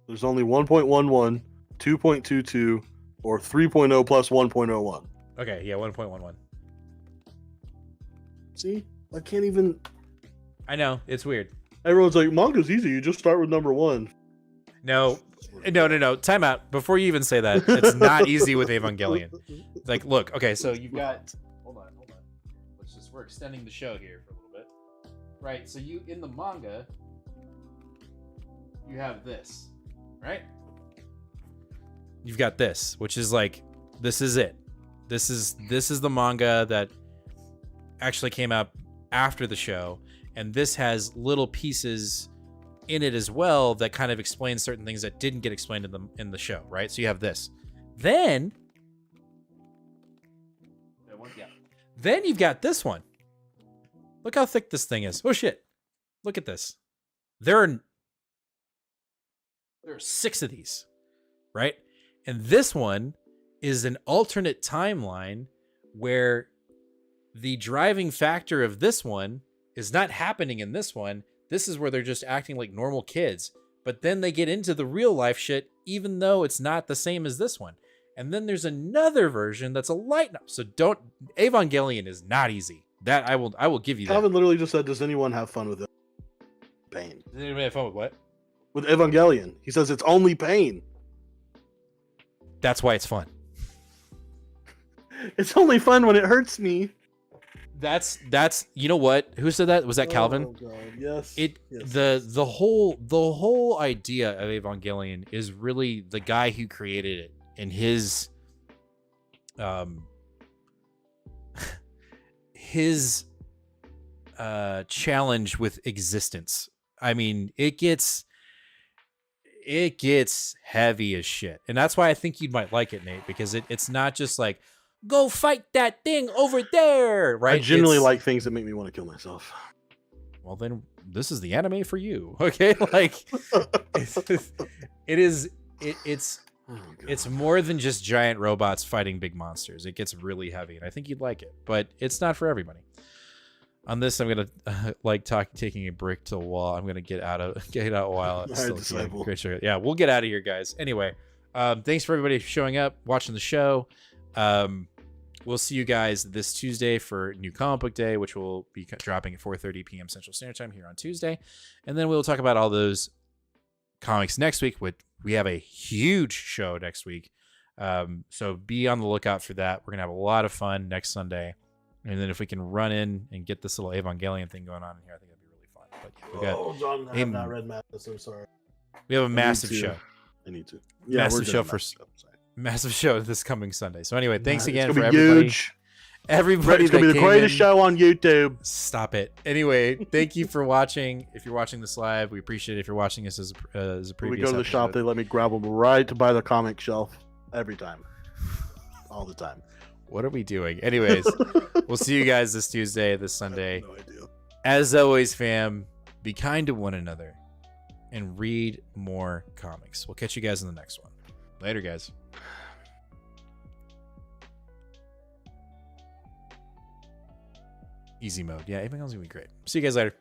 There's only 1.11, 2.22, or 3.0 plus 1.01. Okay, yeah, 1.11. See, I can't even. I know, it's weird. Everyone's like, manga's easy. You just start with number 1. No. Time out. Before you even say that, it's not easy with Evangelion. Like, look, okay, so you've got. Hold on. We're extending the show here for a little bit. Right, so in the manga, you have this, right? You've got this, which is like, this is it. This is the manga that actually came out after the show, and this has little pieces in it as well that kind of explain certain things that didn't get explained in the show, right? So you have this. Then you've got this one. Look how thick this thing is. Oh shit. Look at this. There are 6 of these, right? And this one is an alternate timeline where the driving factor of this one is not happening in this one. This is where they're just acting like normal kids. But then they get into the real life shit, even though it's not the same as this one. And then there's another version that's a light up. So Evangelion is not easy. That I will give you that. Calvin literally just said, "Does anyone have fun with it?" Pain. Does anybody have fun with what? With Evangelion. He says it's only pain. That's why it's fun. It's only fun when it hurts me. That's you know what? Who said that? Was that Calvin? Oh god, yes. Yes. The whole idea of Evangelion is really the guy who created it and his challenge with existence. I mean, it gets heavy as shit. And that's why I think you might like it, Nate, because it's not just like, go fight that thing over there, right? I generally like things that make me want to kill myself. Well, then this is the anime for you, okay? Like, it's more than just giant robots fighting big monsters. It gets really heavy, and I think you'd like it, but it's not for everybody. On this, I'm gonna taking a brick to the wall. I'm gonna get out while it's still here. Yeah, we'll get out of here, guys. Anyway, thanks for everybody showing up, watching the show. We'll see you guys this Tuesday for New Comic Book Day, which will be dropping at 4:30 p.m. Central Standard Time here on Tuesday, and then we'll talk about all those comics next week. We have a huge show next week, so be on the lookout for that. We're gonna have a lot of fun next Sunday. And then if we can run in and get this little Evangelion thing going on in here, I think that'd be really fun. But yeah, John, I have not read Madness. I'm sorry. We have a massive show. I need to. Yeah, massive show this coming Sunday. So anyway, thanks again for everybody. Huge. Everybody, it's gonna be the greatest show on YouTube. Stop it. Anyway, thank you for watching. If you're watching this live, we appreciate it. If you're watching this as a previous, when we go to the shop, they let me grab them right to buy the comic shelf every time, all the time. What are we doing? Anyways, we'll see you guys this Tuesday, this Sunday. I have no idea. As always, fam, be kind to one another and read more comics. We'll catch you guys in the next one. Later, guys. Easy mode. Yeah, everything's gonna be great. See you guys later.